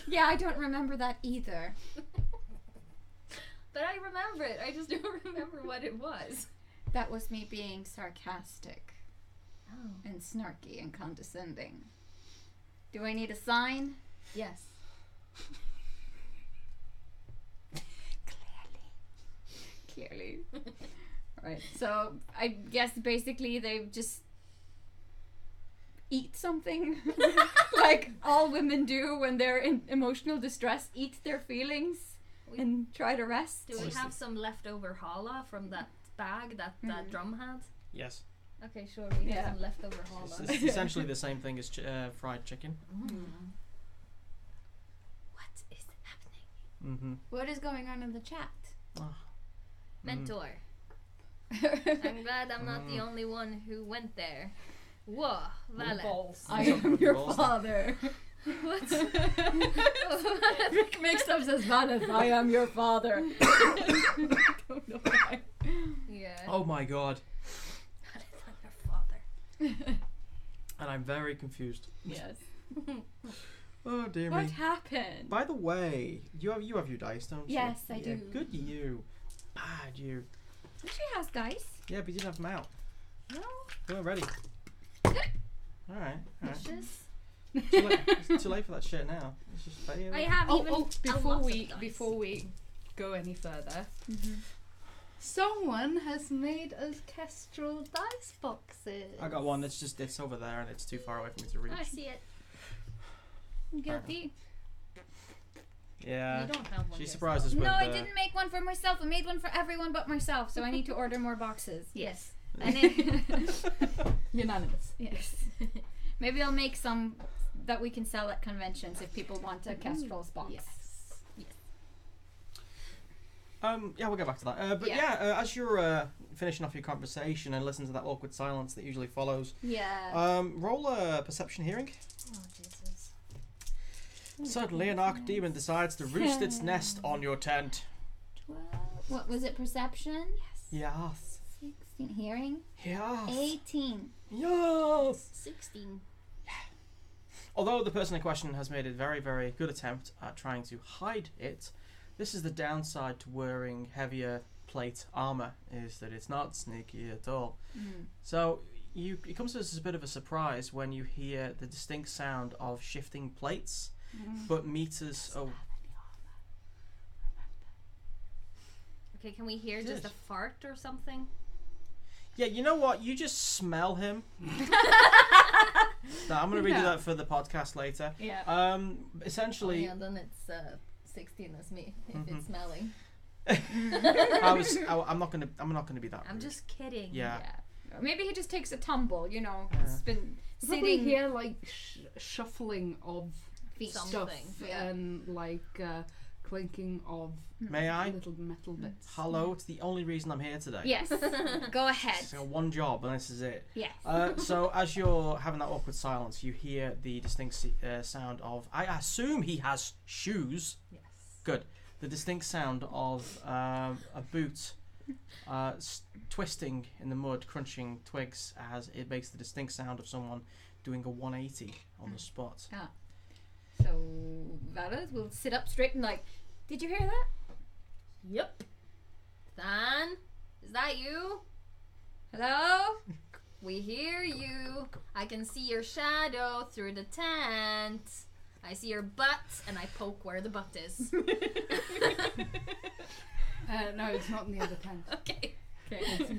Yeah, I don't remember that either. But I remember it. I just don't remember what it was. That was me being sarcastic Oh. and snarky and condescending. Do I need a sign? Yes. Clearly. Right. So I guess basically they just eat something like all women do when they're in emotional distress, eat their feelings and try to rest. Do we have some leftover challah from that bag that drum had? Yes. Okay, sure. We have some leftover challah. It's essentially the same thing as fried chicken. What is happening? Mm-hmm. What is going on in the chat? Mentor. I'm glad I'm not the only one who went there. Whoa, Valeth. Balls. I am your Balls. father. What? Rick makes up says Valeth, I am your father. I don't know why. Yeah. Oh my god. Valeth, I'm your father. And I'm very confused. Yes. Oh dear What me. happened? By the way, you have your dice, don't you? Yes, I Yeah, do. Good you. Bad you. She has dice. Yeah, but you didn't have them out. No. We weren't ready. Alright. Vicious. Too late. It's too late for that shit now. It's just fail. I have even before lots we of dice. before we go any further, someone has made us Kestrel dice boxes. I got one. It's over there and it's too far away for me to reach. I see it. Guilty. Yeah. You don't have one. She surprised us with No, I didn't make one for myself. I made one for everyone but myself, so I need to order more boxes. Yes. And it, Unanimous. yes. Maybe I'll make some that we can sell at conventions if people want a Kestrels box. Yes. Yeah, we'll get back to that. But Yeah. as you're finishing off your conversation and listen to that awkward silence that usually follows, Yeah. roll a perception hearing. Oh Jesus. Suddenly, an archdemon decides to roost its nest on your tent. 12. What was it? Perception? Yes. 16. Hearing? Yes. 18. Yes. 16. Although the person in question has made a very, very good attempt at trying to hide it, this is the downside to wearing heavier plate armor, is that it's not sneaky at all. So it comes as a bit of a surprise when you hear the distinct sound of shifting plates, but meters. Oh, Okay, can we hear just a Yes. fart or something? yeah. You know what? You just smell him. No, I'm gonna redo that for the podcast later. Yeah. Essentially, Oh, yeah, then it's 16 as me if it's smelling. I'm not gonna be that. I'm rude. just kidding. Yeah. Maybe he just takes a tumble, you know. Yeah. It's been Probably sitting hear like shuffling of feet. stuff Something, yeah. and like clinking of May I? little metal bits. Hello, it's the only reason I'm here today. Yes. Go ahead. So one job, and this is it. Yes. So as you're having that awkward silence, you hear the distinct sound of, I assume he has shoes. Yes. Good. The distinct sound of a boot twisting in the mud, crunching twigs as it makes the distinct sound of someone doing a 180 on the spot. So Valeth will sit up straight and like, did you hear that? Yep. Than, is that you? Hello? We hear you. I can see your shadow through the tent. I see your butt, and I poke where the butt is. No, it's not in the other tent. Okay.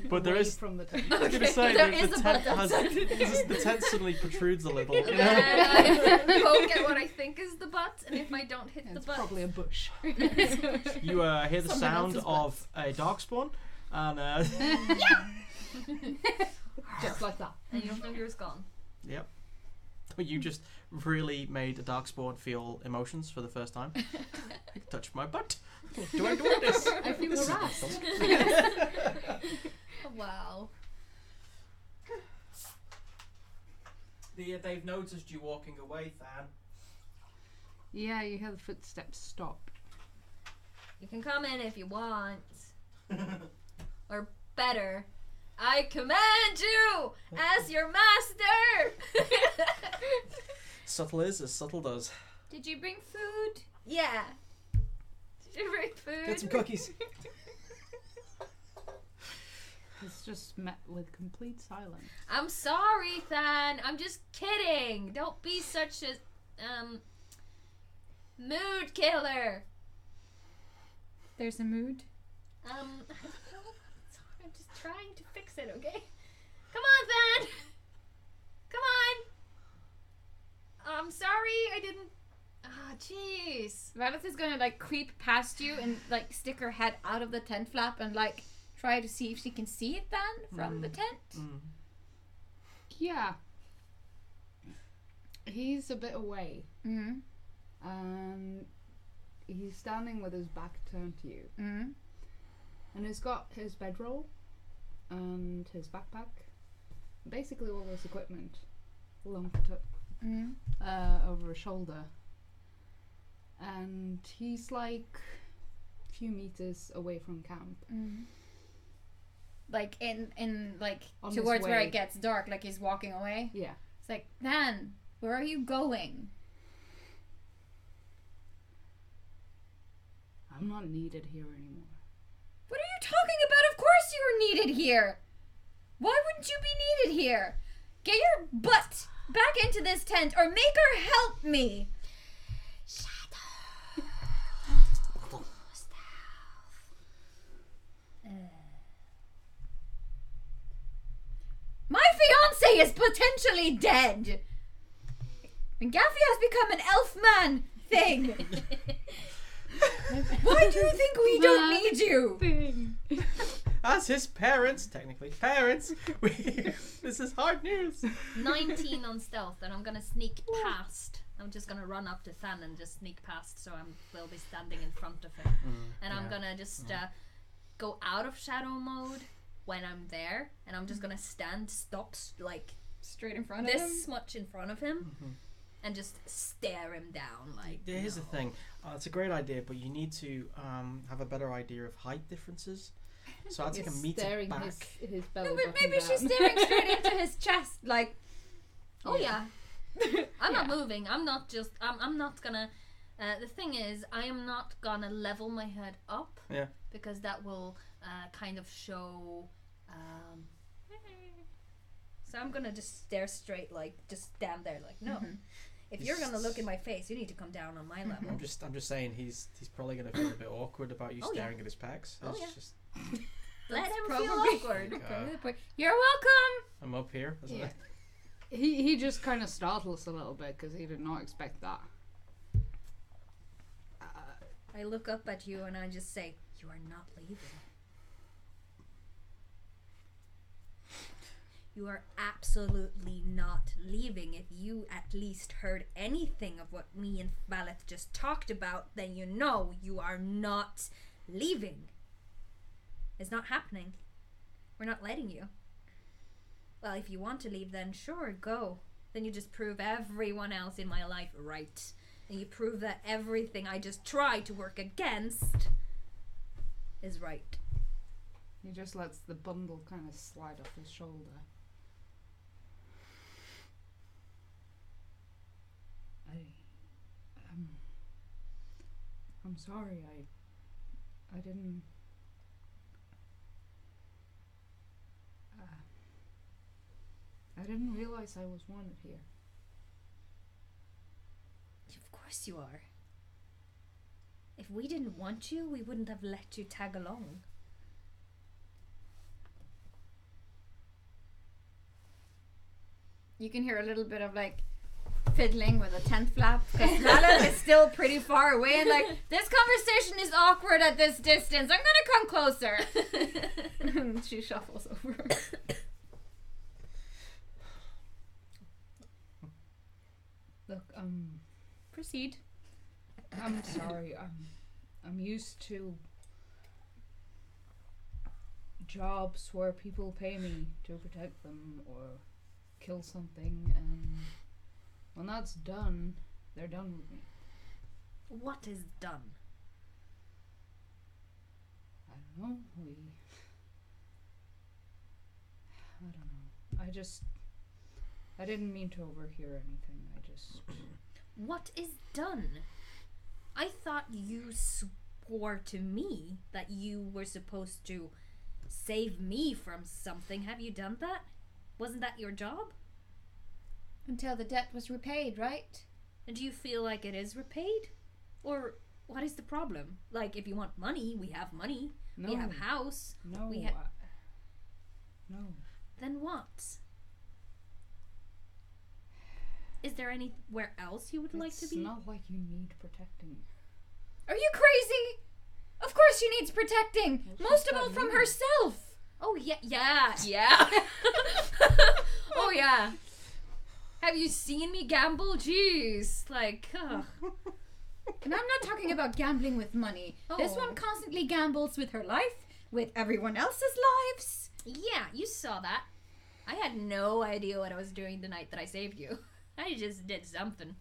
But there Away is. from the tent. I was gonna say There the is a tent butt has outside. the tent suddenly protrudes a little. You And know? I poke at what I think is the butt, and if I don't hit the It's butt, probably a bush. You hear the Someone sound else's of a darkspawn, and Just like that. and your finger's gone. yep. You just really made a darkspawn feel emotions for the first time. I touched my butt. Do I do this? I feel This is harassed. awesome. Wow. They've noticed you walking away, Than. Yeah, you hear the footsteps stop. You can come in if you want. Or better, I command you as your master! Subtle is as subtle does. Did you bring food? Yeah. Did you bring food? Get some cookies. It's just met with complete silence. I'm sorry, Than. I'm just kidding. Don't be such a mood killer. There's a mood. I don't know. Sorry, I'm just trying to fix it, okay? Come on, Than. Come on. I'm sorry, I didn't. Ah, jeez. Valeth is gonna like creep past you and like stick her head out of the tent flap and like try to see if she can see it then from the tent. Yeah. He's a bit away. Mm-hmm. And he's standing with his back turned to you. Mm-hmm. And he's got his bedroll and his backpack. Basically all his equipment over his shoulder. And he's like a few meters away from camp. Mm-hmm. Like in like On his towards where way. it gets dark, like he's walking away. Yeah. It's like, Dan, where are you going? I'm not needed here anymore. What are you talking about? Of course you are needed here. Why wouldn't you be needed here? Get your butt back into this tent or make her help me. My fiance is potentially dead. And Gaffy has become an elf man thing. Why do you think we don't need you? As his parents, technically parents, this is hard news. 19 on stealth, and I'm gonna sneak past. I'm just gonna run up to Than and just sneak past, so will be standing in front of him. And I'm gonna just go out of shadow mode when I'm there, and I'm just gonna stop, like Straight in front of him. this much in front of him, and just stare him down. Like, Here's no. the thing. It's a great idea, but you need to have a better idea of height differences. So I take a meter staring back. his belly No, but button maybe she's down. staring straight into his chest, like. Oh yeah. I'm not Yeah. moving. I'm not just. I'm not gonna. The thing is, I am not gonna level my head up. Yeah. Because that will kind of show. So I'm gonna just stare straight, like just stand there, like no. If you're gonna look in my face, you need to come down on my level. I'm just saying he's probably gonna feel a bit awkward about you Oh, yeah. staring at his pecs. Oh, It's yeah. just Let him probably- feel awkward. uh, You're welcome. I'm up here. Isn't Yeah. it? He just kind of startles a little bit because he did not expect that. I look up at you and I just say, "You are not leaving. You are absolutely not leaving. If you at least heard anything of what me and Valeth just talked about, then you know you are not leaving. It's not happening. We're not letting you. Well, if you want to leave, then sure, go. Then you just prove everyone else in my life right. And you prove that everything I just try to work against is right." He just lets the bundle kind of slide off his shoulder. I'm sorry. I didn't. I didn't realize I was wanted here. Of course you are. If we didn't want you, we wouldn't have let you tag along. You can hear a little bit of like fiddling with a tent flap because Valeth is still pretty far away and like this conversation is awkward at this distance. I'm gonna come closer. And she shuffles over. Look, Proceed. I'm sorry. I'm used to jobs where people pay me to protect them or kill something, and when that's done, they're done with me. What is done? I don't know. I don't know. I didn't mean to overhear anything. What is done? I thought you swore to me that you were supposed to save me from something. Have you done that? Wasn't that your job? Until the debt was repaid, right? And do you feel like it is repaid? Or what is the problem? Like, if you want money, we have money. No. We have house. No. We ha- No. Then what? Is there anywhere else you would like to be? It's not like you need protecting. Are you crazy? Of course she needs protecting. Well, Most she's of all got from you. herself. Oh, yeah. Oh, yeah. Have you seen me gamble? Jeez. Like, ugh. And I'm not talking about gambling with money. This Oh. one constantly gambles with her life, with everyone else's lives. Yeah, you saw that. I had no idea what I was doing the night that I saved you. I just did something.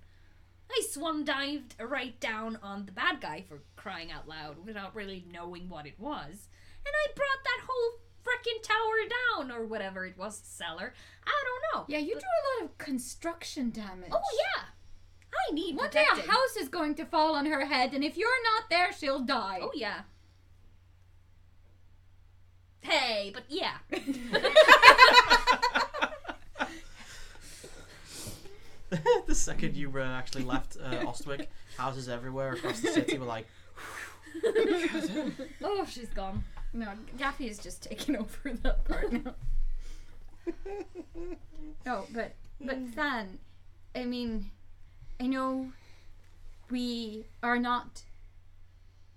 I swan dived right down on the bad guy, for crying out loud, without really knowing what it was. And I brought that whole frickin' tower down, or whatever it was, cellar. I don't know. Yeah, you But- do a lot of construction damage. Oh, yeah. I need One day protecting. a house is going to fall on her head, and if you're not there, she'll die. Oh, yeah. Hey, but yeah. The second you actually left Ostwick, houses everywhere across the city were like, Oh, she's gone. No, Gaffy is just taking over that part now. No, but Than, I mean, I know we are not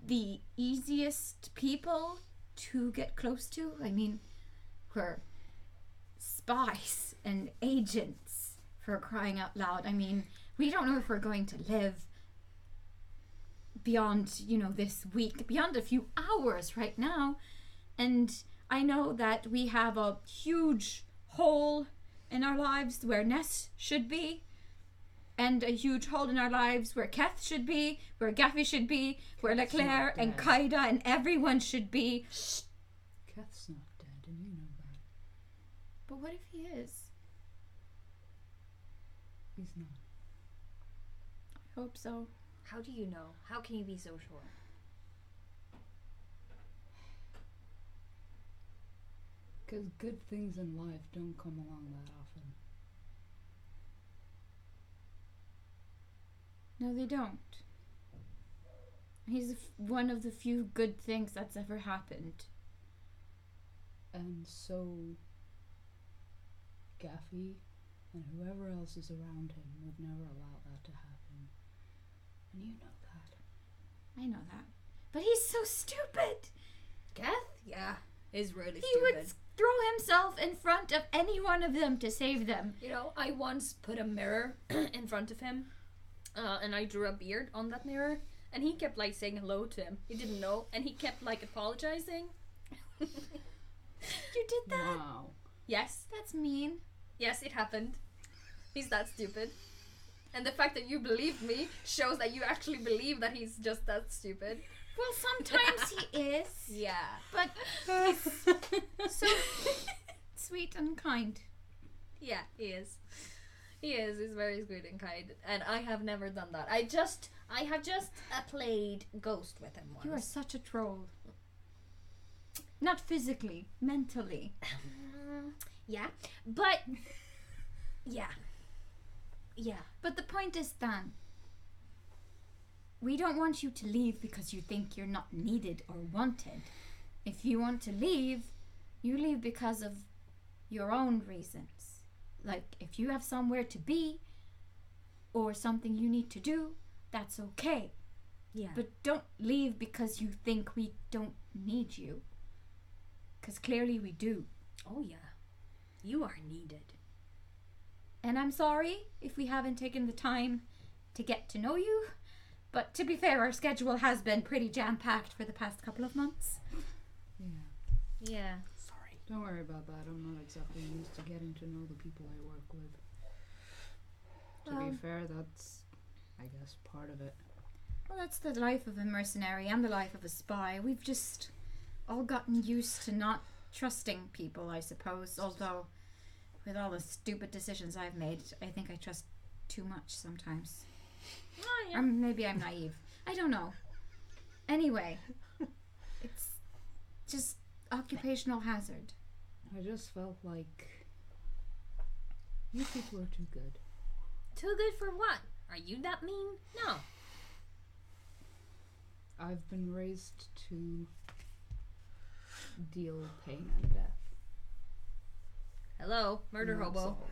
the easiest people to get close to. I mean, we're spies and agents, for crying out loud. I mean, we don't know if we're going to live beyond, this week, beyond a few hours right now. And I know that we have a huge hole in our lives where Ness should be, and a huge hole in our lives where Keth should be, where Gaffy should be, where Keth's Leclerc not and dead. Kaida and everyone should be. Keth's not dead, and you know that. But what if he is? He's not. I hope so. How do you know? How can you be so sure? Because good things in life don't come along that often. No, they don't. He's one of the few good things that's ever happened. And so, Gaffy and whoever else is around him would never allow that to happen. And you know that. I know that. But he's so stupid. Keth? Yeah. Is really He stupid. would throw himself in front of any one of them to save them. You know, I once put a mirror in front of him, and I drew a beard on that mirror, and he kept like saying hello to him. He didn't know, and he kept like apologizing. You did that? Wow. Yes, That's mean. yes, it happened. He's that stupid. And the fact that you believed me shows that you actually believe that he's just that stupid. Well, sometimes he is. Yeah. But he's so sweet and kind. Yeah, he is. He is. He's very sweet and kind. And I have never done that. I have just played Ghost with him once. You are such a troll. Not physically, mentally. Yeah. But... Yeah. Yeah. But the point is, Dan, we don't want you to leave because you think you're not needed or wanted. If you want to leave, you leave because of your own reasons. Like, if you have somewhere to be or something you need to do, that's okay. Yeah. But don't leave because you think we don't need you. Because clearly we do. Oh, yeah. You are needed. And I'm sorry if we haven't taken the time to get to know you. But to be fair, our schedule has been pretty jam-packed for the past couple of months. Yeah. Yeah. sorry. Don't worry about that. I'm not exactly used to getting to know the people I work with. To Well- be fair, that's, I guess, part of it. Well, that's the life of a mercenary and the life of a spy. We've just all gotten used to not trusting people, I suppose. Although, with all the stupid decisions I've made, I think I trust too much sometimes. Oh, yeah. Or maybe I'm naive. I don't know. Anyway, it's just occupational hazard. I just felt like you people are too good. Too good for what? Are you that mean? No. I've been raised to deal pain and death. Hello, murder That's hobo. all.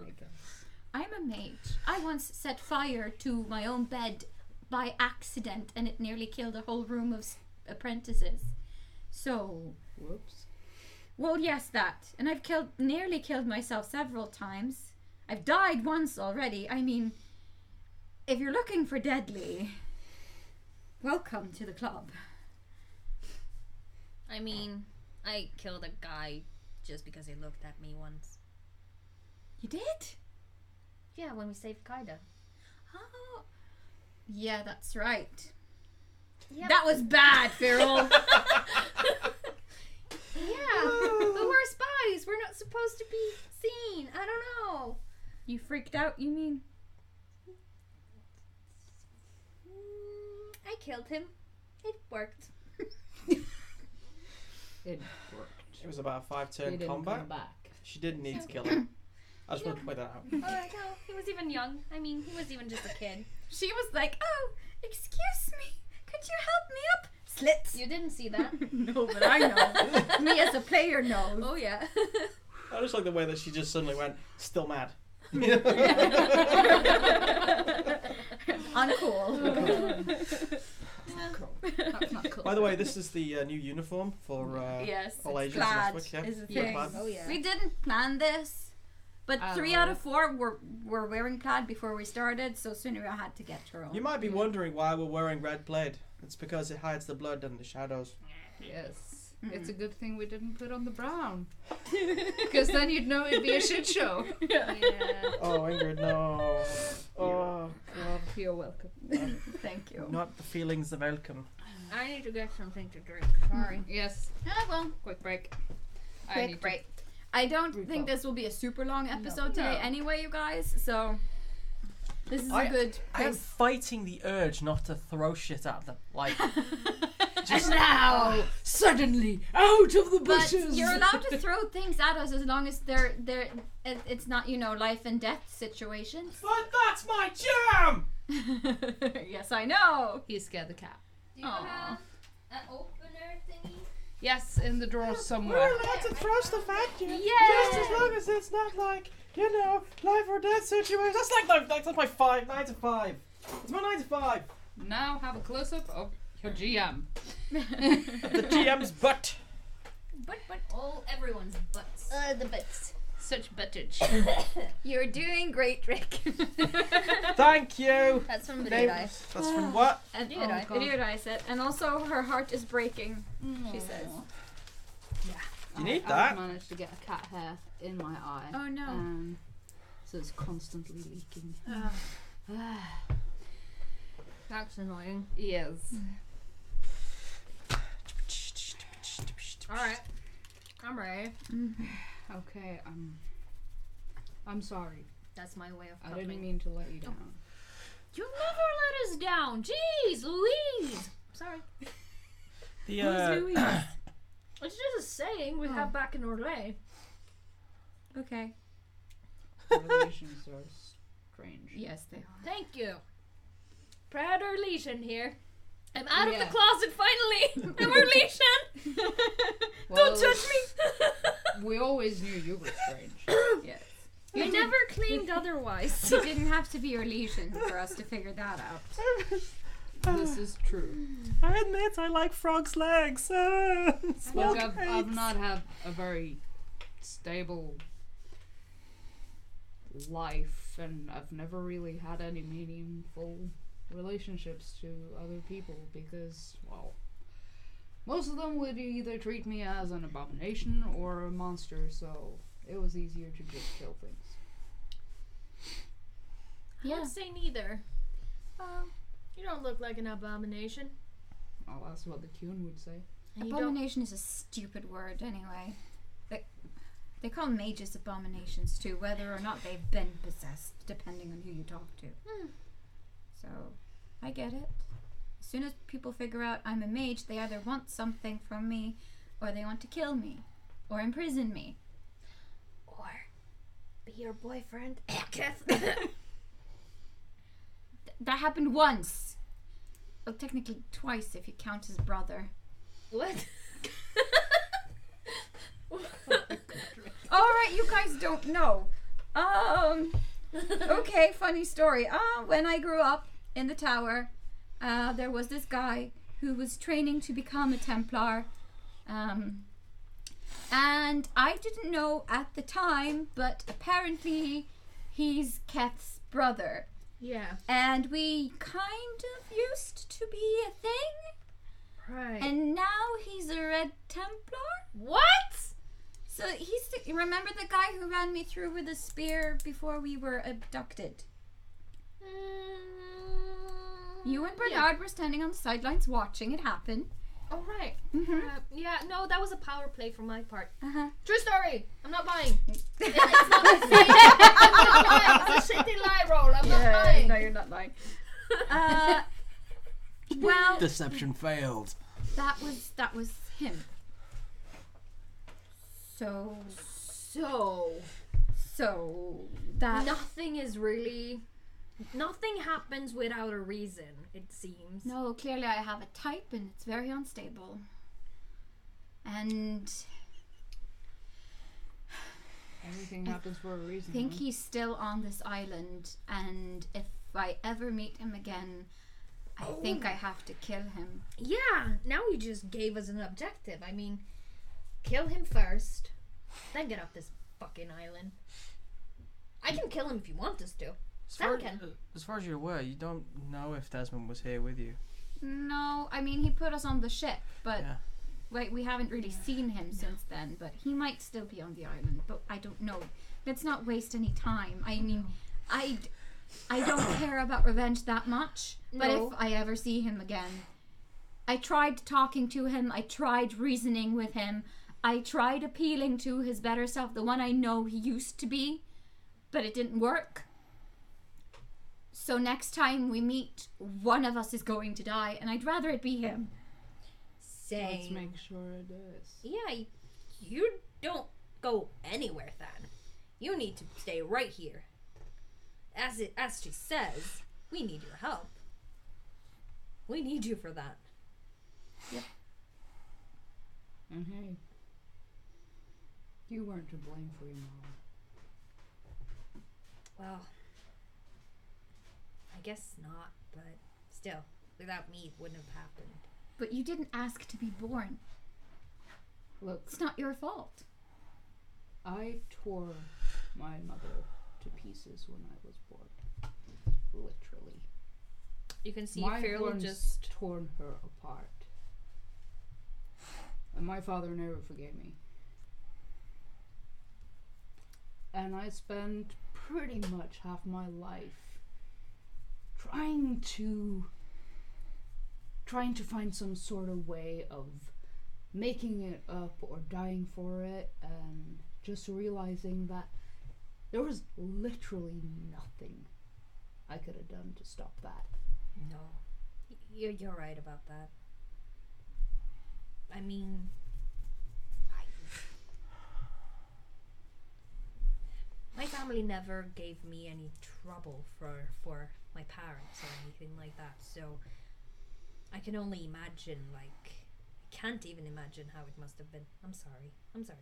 I guess. I'm a mage. I once set fire to my own bed by accident, and it nearly killed a whole room of apprentices. So, Whoops. well, yes, that. And I've nearly killed myself several times. I've died once already. I mean, if you're looking for deadly, welcome to the club. I mean, I killed a guy just because he looked at me once. You did? Yeah, when we saved Kaida. Oh. Yeah, that's right. Yep. That was bad, Firil. Yeah, but we're spies. We're not supposed to be seen. I don't know. You freaked out, you mean? I killed him. It worked. It worked. It was about a He 5-turn didn't combat. come back. She didn't need to kill him. I just wanted to point that out. No, he was even young. I mean, he was even just a kid. She was like, oh, excuse me. Could you help me up? Slits. You didn't see that. No, but I know. Me as a player knows. Oh, yeah. I just like the way that she just suddenly went, still mad. Uncool. That's not cool. By the way, this is the new uniform for Yes, all it's agents plaid this week. Yeah, is a We're thing. plaid. Oh yeah. We didn't plan this, but Oh. 3 out of 4 were wearing plaid before we started, so Sunira had to get her own. You might be wondering why we're wearing red plaid. It's because it hides the blood and the shadows. Yes. It's a good thing we didn't put on the brown. Because then you'd know it'd be a shit show. Yeah. Oh, Ingrid, no. Oh, God. You're welcome. Thank you. Not the feelings of welcome. I need to get something to drink. Sorry. Yes. Ah, well, Quick break. I quick need break. I don't Refill. think this will be a super long episode today No. anyway, you guys, so this is I- a good I am pace. fighting the urge not to throw shit at them. Like, And now, suddenly, out of the But bushes. you're allowed to throw things at us as long as it's not, life and death situations. but that's my jam! Yes, I know. He scared the cat. Do you Aw. have an opener thingy? Yes, in the drawer We're somewhere. allowed to throw stuff at you. Yeah. Just as long as it's not like, life or death situation. That's like that's my 9 to 5. It's my 9 to 5. Now have a close up of your GM. The GM's butt. But Everyone's butts. the bits. Such buttage. You're doing great, Rick. Thank you. That's from Name- Video Dice. That's from what? And Video Dice. Video Dice said, and also her heart is breaking. She says. You need I've that. managed to get a cat hair in my eye. Oh no. So it's constantly leaking. That's annoying. Yes. Alright. I'm ready. Okay, I'm sorry. That's my way of I coping. didn't mean to let you down. You never let us down. Jeez, Louise. Sorry. The It's just a saying we have back in Orlais. Okay. Relations are strange. Yes, they are. Thank you. Proud Orlesian here. I'm out of Yeah. the closet finally. I'm Orlesian. Well, Don't judge me. We always knew you were strange. Yes. I never claimed otherwise. It didn't have to be your lesion for us to figure that out. This is true. I admit I like frogs' legs. Look, I've not had a very stable life, and I've never really had any meaningful relationships to other people because, well, most of them would either treat me as an abomination or a monster, so it was easier to just kill things. I would say neither. You don't look like an abomination. Well, that's what the Kyun would say. And you don't. Abomination is a stupid word anyway. They call mages abominations too, whether or not they've been possessed, depending on who you talk to. So, I get it. As soon as people figure out I'm a mage, they either want something from me, or they want to kill me, or imprison me. Or be your boyfriend. That happened once. Well, technically twice if you count his brother. What? Alright, you guys don't know. Okay, funny story. When I grew up in the tower, there was this guy who was training to become a Templar. And I didn't know at the time, but apparently he's Keth's brother. Yeah. And we kind of used to be a thing. Right. And now he's a Red Templar. What? So remember the guy who ran me through with a spear before we were abducted? You and Bernard were standing on the sidelines watching it happen. Oh, right. Mm-hmm. Yeah, no, that was a power play from my part. Uh-huh. True story. I'm not lying. It's not the same. I'm not lying. It's a shitty lie roll. I'm not lying. No, you're not lying. Well, Deception failed. that was him. So that nothing happens without a reason, it seems. no, clearly I have a type and it's very unstable. And Everything happens for a reason. I think huh? he's still on this island, and if I ever meet him again, I think I have to kill him. Yeah, now you just gave us an objective. I mean, kill him first, then get off this fucking island. I can kill him if you want us to. As far as you're aware, you don't know if Desmond was here with you. No, I mean, he put us on the ship, but Yeah. we haven't really seen him since then, but he might still be on the island, but I don't know. Let's not waste any time. I mean, I don't care about revenge that much, but No. if I ever see him again, I tried talking to him, I tried reasoning with him, I tried appealing to his better self, the one I know he used to be, but it didn't work. So next time we meet, one of us is going to die, and I'd rather it be him. Same. Let's make sure it is. Yeah, you don't go anywhere, Than. You need to stay right here. As she says, we need your help. We need you for that. And hey, you weren't to blame for your mom. Well, I guess not, but still, without me, it wouldn't have happened. But you didn't ask to be born. Look, It's not your fault. I tore my mother to pieces when I was born. Literally. You can see My Firil horns just... torn her apart. And my father never forgave me. And I spent pretty much half my life trying to find some sort of way of making it up or dying for it, and just realizing that there was literally nothing I could have done to stop that. No. You're right about that. I mean... My family never gave me any trouble for my parents or anything like that, so I can only imagine, I can't even imagine how it must have been. I'm sorry, Sam.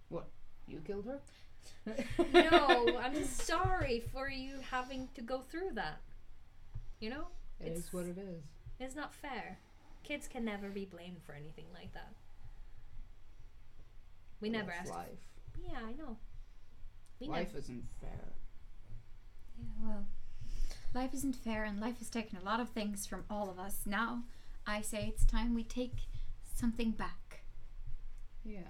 What? You killed her? No, I'm sorry for you having to go through that. You know? It is what it is. It's not fair. Kids can never be blamed for anything like that. We never That's asked. life. Yeah, I know. Life isn't fair. Yeah, well, life isn't fair, and life has taken a lot of things from all of us. Now, I say it's time we take something back. Yeah.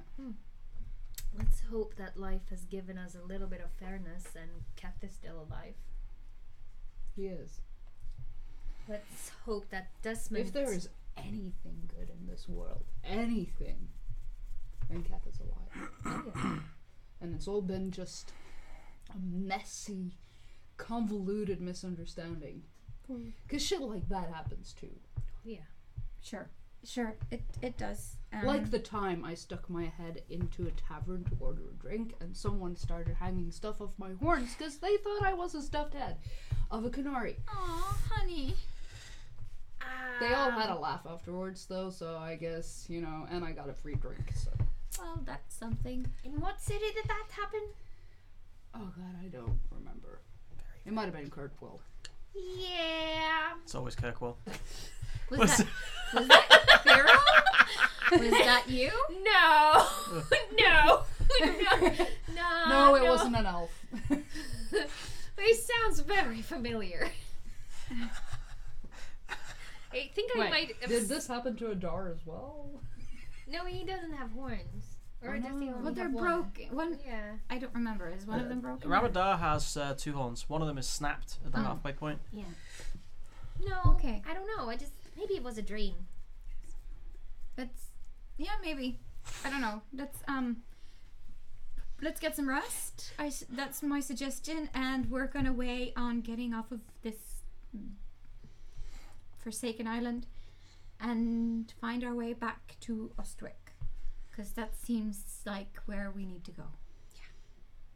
Let's hope that life has given us a little bit of fairness and Keth is still alive. He is. Let's hope that Desmond... If there is anything good in this world, anything, and Kath is alive. And it's all been just a messy, convoluted misunderstanding. Because shit like that happens too. Yeah. Sure, it does. Like the time I stuck my head into a tavern to order a drink and someone started hanging stuff off my horns because they thought I was a stuffed head of a canary. Aw, honey. They all had a laugh afterwards though, so I guess, you know, and I got a free drink, so. Well, that's something. In what city did that happen? Oh god, I don't remember. It might have been Kirkwell. Yeah. It's always Kirkwell. Was that Firil? Was that you? No. No. No, it wasn't an elf. It sounds very familiar. I think I Wait, might have did this happen to Adar as well? No, he doesn't have horns. Or does he only Well, they're have one? broken. One, Yeah. I don't remember. Is one of them broken? Ramadar has 2 horns. One of them is snapped at the Oh. halfway point. Yeah. No. Okay. I don't know. Maybe it was a dream. Yeah, maybe. I don't know. Let's get some rest. That's my suggestion, and work on a way on getting off of this forsaken island and find our way back to Ostwick, because that seems like where we need to go.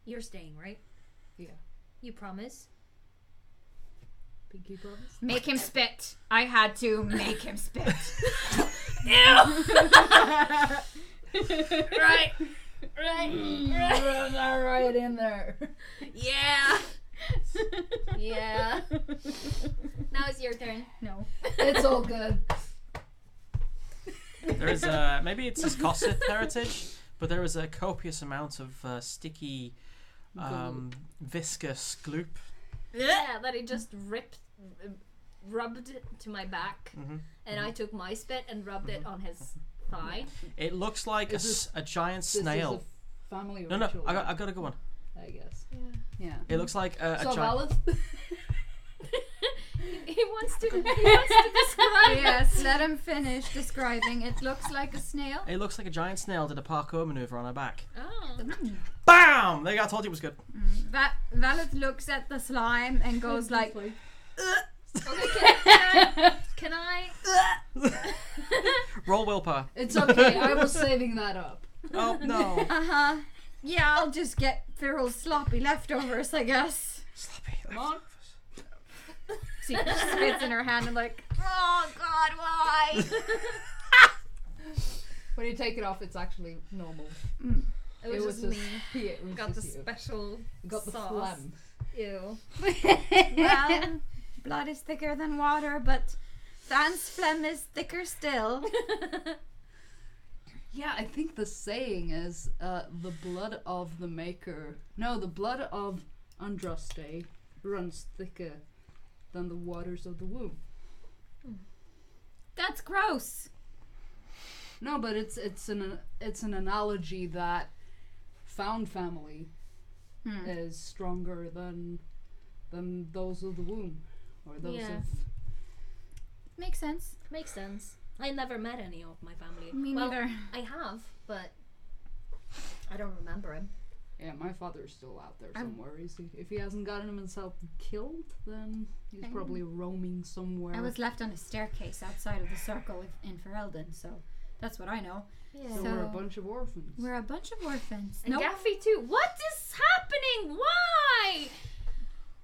You're staying, right? Yeah. You promise? Pinky promise? Make him spit. I had to make him spit. Right. Run right in there. Yeah. Yeah. Now it's your turn. No. It's all good. There is maybe it's his Kossith heritage, but there is a copious amount of sticky, viscous gloop. Yeah, that he just rubbed it to my back, and I took my spit and rubbed it on his thigh. It looks like a giant This snail. is a family No, ritual. I got a good one. I guess. Yeah. Yeah. It looks like a So giant. Valeth? He wants to describe. Yes, let him finish describing. It looks like a snail. It looks like a giant snail did a parkour maneuver on her back. Oh. Bam! There you go. I told you it was good. Valeth looks at the slime and goes like, Okay, can I? Roll willpower. It's okay. I was saving that up. Oh no. yeah, I'll just get Firil's sloppy leftovers, I guess. Sloppy. Come on. She spits in her hand and like, oh God, why? When you take it off, it's actually normal. It was just me. Yeah, it was Got the just you. special You got the sauce. phlegm. Ew. Well, blood is thicker than water, but Dan's phlegm is thicker still. Yeah, I think the saying is the blood of the maker. No, the blood of Andraste runs thicker than the waters of the womb. That's gross. No, but it's an analogy that found family is stronger than those of the womb or those Yeah. of. Makes sense. Makes sense. I never met any of my family. Me well, neither. I have, but I don't remember him. Yeah, my father's still out there somewhere. If he hasn't gotten himself killed, then he's probably roaming somewhere. I was left on a staircase outside of the circle in Ferelden, so that's what I know. Yeah. So we're a bunch of orphans. We're a bunch of orphans. And Nope. Gaffy too. What is happening? Why?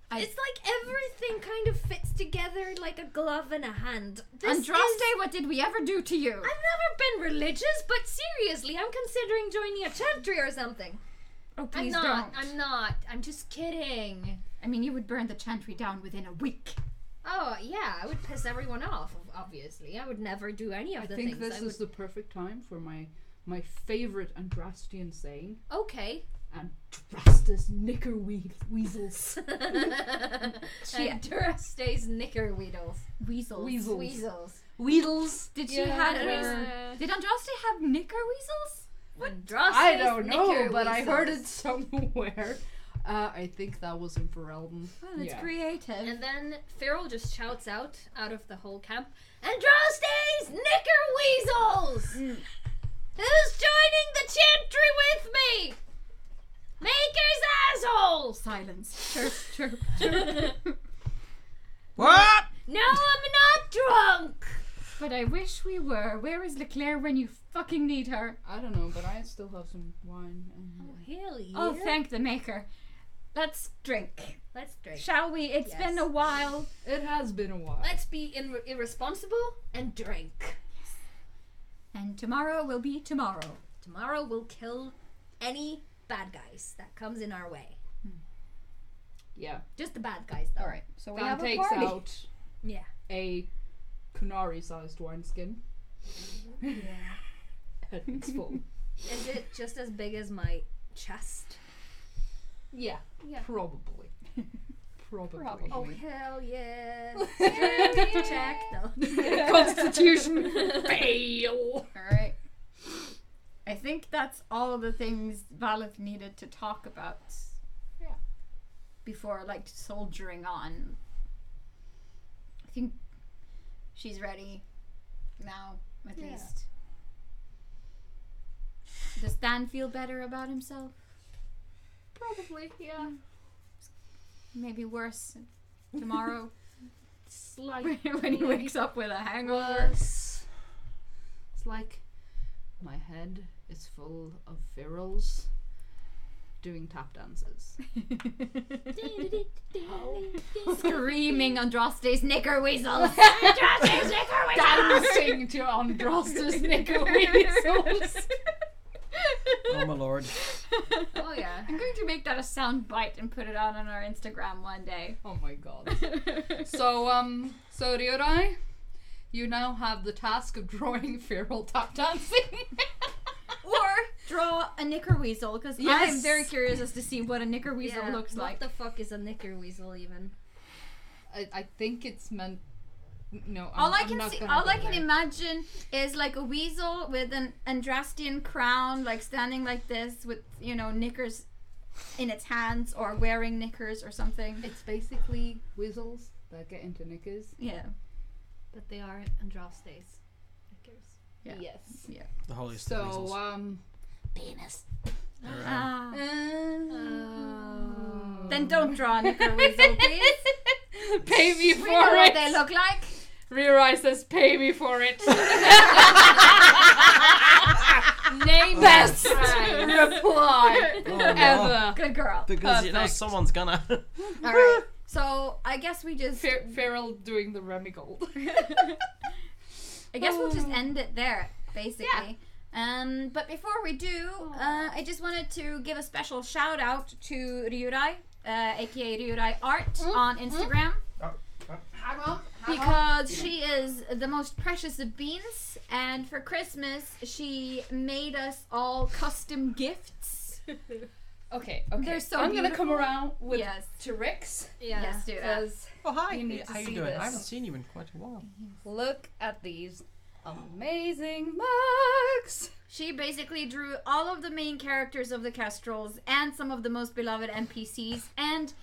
It's like everything kind of fits together like a glove in a hand. Andraste, what did we ever do to you? I've never been religious, but seriously, I'm considering joining a chantry or something. Oh, please I'm not. don't. I'm not. I'm just kidding. I mean, you would burn the chantry down within a week. Oh, yeah, I would piss everyone off, obviously. I would never do any of I the think things. this is the perfect time for my favorite Andrastian saying. Okay. Andrastus knicker weasels. Andraste's knicker weedles. Weasels. Weasels. Weedles. Did she Did Andraste have knicker weasels? Andraste's I don't know, knicker but I heard it weasels. somewhere. I think that was in Ferelden. Oh, that's Yeah. creative. And then Firil just shouts out of the whole camp, Andraste's knicker weasels! Who's joining the chantry with me? Maker's asshole! Silence. Chirp, chirp, chirp. What? No, I'm not drunk! But I wish we were. Where is Leclerc when you fucking need her? I don't know, but I still have some wine. Hell yeah. Oh, thank the Maker. Let's drink. Let's drink. Shall we? It's Yes. been a while. It has been a while. Let's be irresponsible and drink. And tomorrow will be tomorrow. Tomorrow we'll kill any bad guys that comes in our way. Yeah. Just the bad guys, though. Alright, so we Dan have a takes party. out Yeah. a Kunari-sized wineskin. Yeah. And it's full. Is it just as big as my chest? Yeah. Yeah. Probably. Probably. Oh, hell yeah. Strength check, though. Constitution fail. Alright. I think that's all the things Valeth needed to talk about. Yeah. Before, like, soldiering on. I think she's ready now, at least. Does Dan feel better about himself? Probably, yeah. Maybe worse tomorrow Slightly. when he wakes up with a hangover. It's like my head is full of Firils doing tap dances. Screaming Andraste's knicker weasels. Dancing to Andraste's knicker weasels. Oh my lord. Oh, yeah. I'm going to make that a sound bite and put it out on our Instagram one day. Oh my god. So Ryurai, you now have the task of drawing Firil tap dancing. Or draw a knicker weasel, because I'm Yes. very curious as to see what a knicker weasel Yeah, looks like. What the fuck is a knicker weasel, even? I think it's meant. No, All I I'm can not see, gonna all go I can there. imagine is like a weasel with an Andrastian crown, like standing like this with, you know, knickers in its hands, or wearing knickers or something. It's basically weasels that get into knickers. Yeah. But they are Andraste's knickers. Yeah. Yes. The holiest of weasels. So Penis. Ah. Oh. Then don't draw a knicker weasel, please. pay me We for know what it. they look like. Ryurai says, "Pay me for it." Name Best and reply Oh, no. ever. Good girl. Because you know Perfect. someone's gonna. All right. So I guess we just. Firil doing the Remy Gold. I guess we'll just end it there, basically. But before we do, I just wanted to give a special shout out to Ryurai, aka Ryurai Art, on Instagram. Hang on. Because she is the most precious of beans, and for Christmas she made us all custom gifts. Okay. They're so I'm gonna come beautiful. around with Yes. to Rick's Yeah. Let's do that. because Oh hi. You need to How you see doing? this. I haven't seen you in quite a while. look at these amazing mugs. She basically drew all of the main characters of the Kestrels and some of the most beloved NPCs, and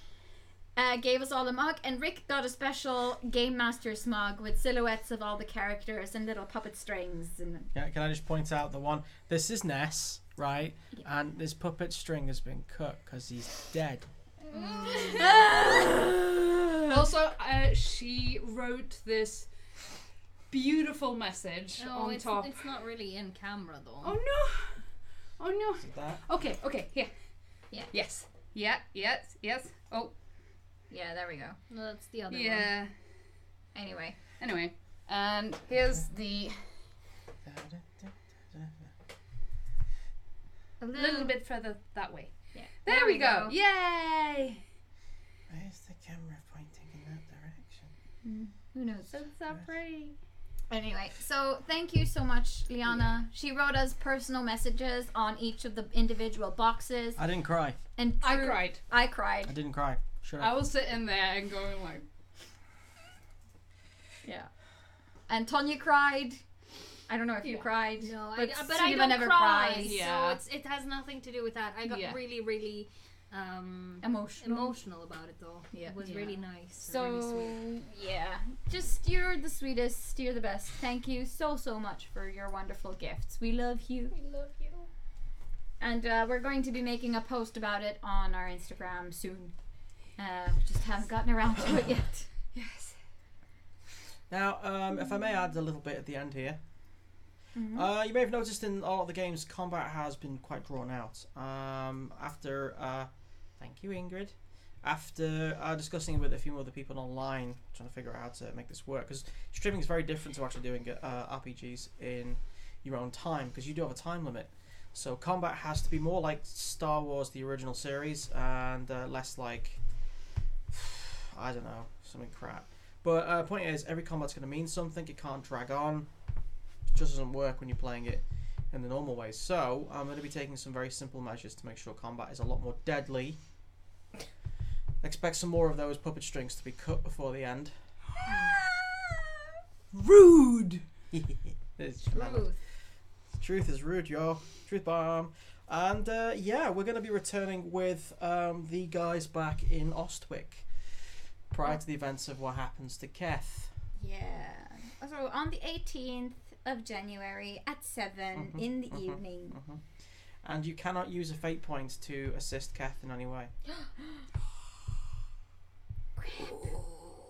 gave us all a mug. And Rick got a special Game Master's mug with silhouettes of all the characters and little puppet strings. And Yeah, can I just point out the one? This is Ness, right? And this puppet string has been cut because he's dead. Also, she wrote this beautiful message No, on top. it's not really in camera, though. Oh no! Oh no! Is it that? Okay, here. Yeah. Yes. Yeah, yes. Oh, yeah, there we go. No, that's the other one. yeah. Anyway, Anyway, and here's the a little bit further that way. Yeah. There we go. Yay! Where's the camera pointing in that direction? Who knows? That's so pretty. Anyway, so thank you so much, Liana. She wrote us personal messages on each of the individual boxes, I didn't cry. and I Drew- cried. I cried. I didn't cry. Shut I up. was sitting there and going like, Yeah. And Tonya cried. I don't know if you Yeah. cried. No, but but I Siva don't never cry. cries. Yeah. So it has nothing to do with that. I got Yeah. really, really Emotional about it though. Yeah. It was Yeah. really nice. So really sweet. yeah, just you're the sweetest, you're the best. Thank you so much for your wonderful gifts. We love you. We love you. And we're going to be making a post about it on our Instagram soon. Just haven't gotten around to it yet. Yes. Now, if I may add a little bit at the end here. Mhm. You may have noticed in all of the games, combat has been quite drawn out. After, thank you, Ingrid. After discussing with a few other people online, trying to figure out how to make this work, because streaming is very different to actually doing RPGs in your own time, because you do have a time limit. So combat has to be more like Star Wars, the original series, and less like, I don't know, something crap. But point is, every combat's going to mean something. It can't drag on. It just doesn't work when you're playing it in the normal way. So I'm going to be taking some very simple measures to make sure combat is a lot more deadly. Expect some more of those puppet strings to be cut before the end. Rude. It's Truth. Truth is rude, yo. Truth bomb. And yeah, we're going to be returning with the guys back in Ostwick prior to the events of what happens to Keth. Yeah. So on the 18th of January at 7 in the evening. And you cannot use a fate point to assist Keth in any way.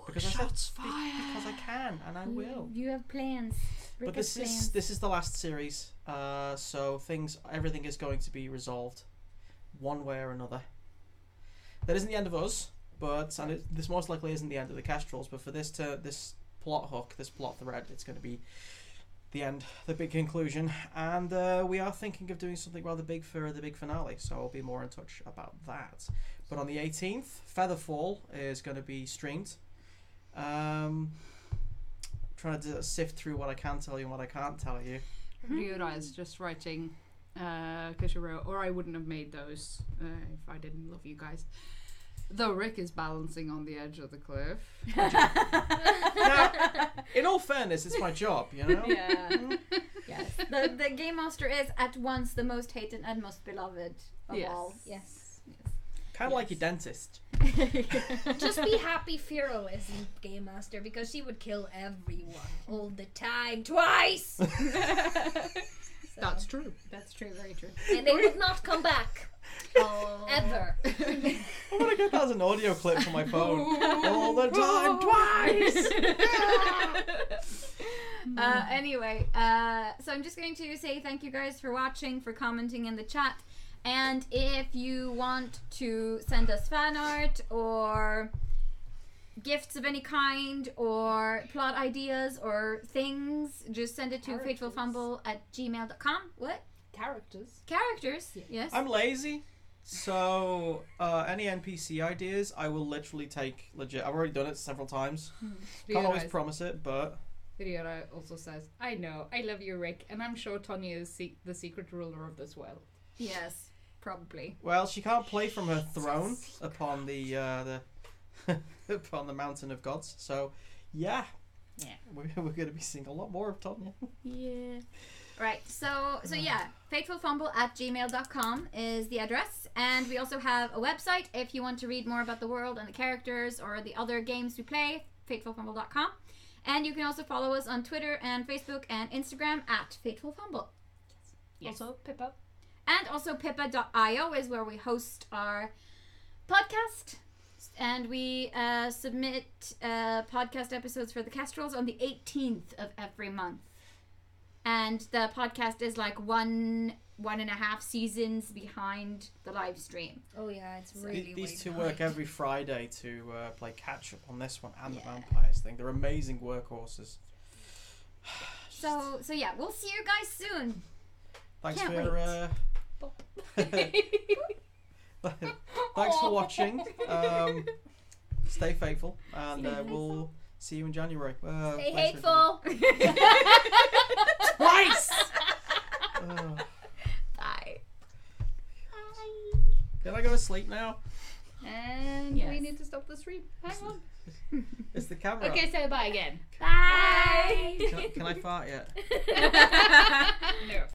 Because Shots I said, because I can and I will. You have plans. Rick But has plans. this is the last series, so everything is going to be resolved one way or another. That isn't the end of us, this most likely isn't the end of the Kestrels. But for this plot hook, this plot thread, it's going to be the end, the big conclusion, and we are thinking of doing something rather big for the big finale. So I'll be more in touch about that. But on the 18th, Fateful is going to be streamed. Trying to sift through what I can tell you and what I can't tell you. Realize just writing, because you wrote, or I wouldn't have made those if I didn't love you guys. Though Rick is balancing on the edge of the cliff. Now, in all fairness, it's my job, you know? Yeah. Yes. The Game Master is at once the most hated and most beloved of Yes. all. Yes. Kind of like your dentist. Just be happy Firil isn't Game Master, because she would kill everyone all the time, twice! So, That's true. That's true, very true. and they would not come back. Ever. I want to get that as an audio clip for my phone. All the time, twice! Anyway, so I'm just going to say thank you guys for watching, for commenting in the chat. And if you want to send us fan art or gifts of any kind or plot ideas or things, just send it to fatefulfumble@gmail.com. What? Characters. Characters? Yes. I'm lazy, so any NPC ideas, I will literally take legit. I've already done it several times. Can't always promise it, but... Viriora also says, I know, I love you, Rick, and I'm sure Tonya is the secret ruler of this well. Yes, probably. Well, she can't play from her throne upon the upon the mountain of gods. So, yeah, we're going to be seeing a lot more of Tonya. Yeah. Right, so yeah, fatefulfumble@gmail.com is the address, and we also have a website if you want to read more about the world and the characters or the other games we play, fatefulfumble.com. And you can also follow us on Twitter and Facebook and Instagram @fatefulfumble. Yes. Also, Pippa. And also pippa.io is where we host our podcast. And we submit podcast episodes for the Kestrels on the 18th of every month. And the podcast is like one and a half seasons behind the live stream. Oh yeah, it's really These two behind. work every Friday to play catch up on this one and the vampires thing. They're amazing workhorses. So yeah, we'll see you guys soon. Thanks Can't Thanks for watching. Stay faithful, and we'll see you in January. Stay hateful. Twice. Bye. Can I go to sleep now? And Yes. we need to stop the stream. Hang on. It's the camera. Okay, say bye again. Bye. Can I fart yet? No.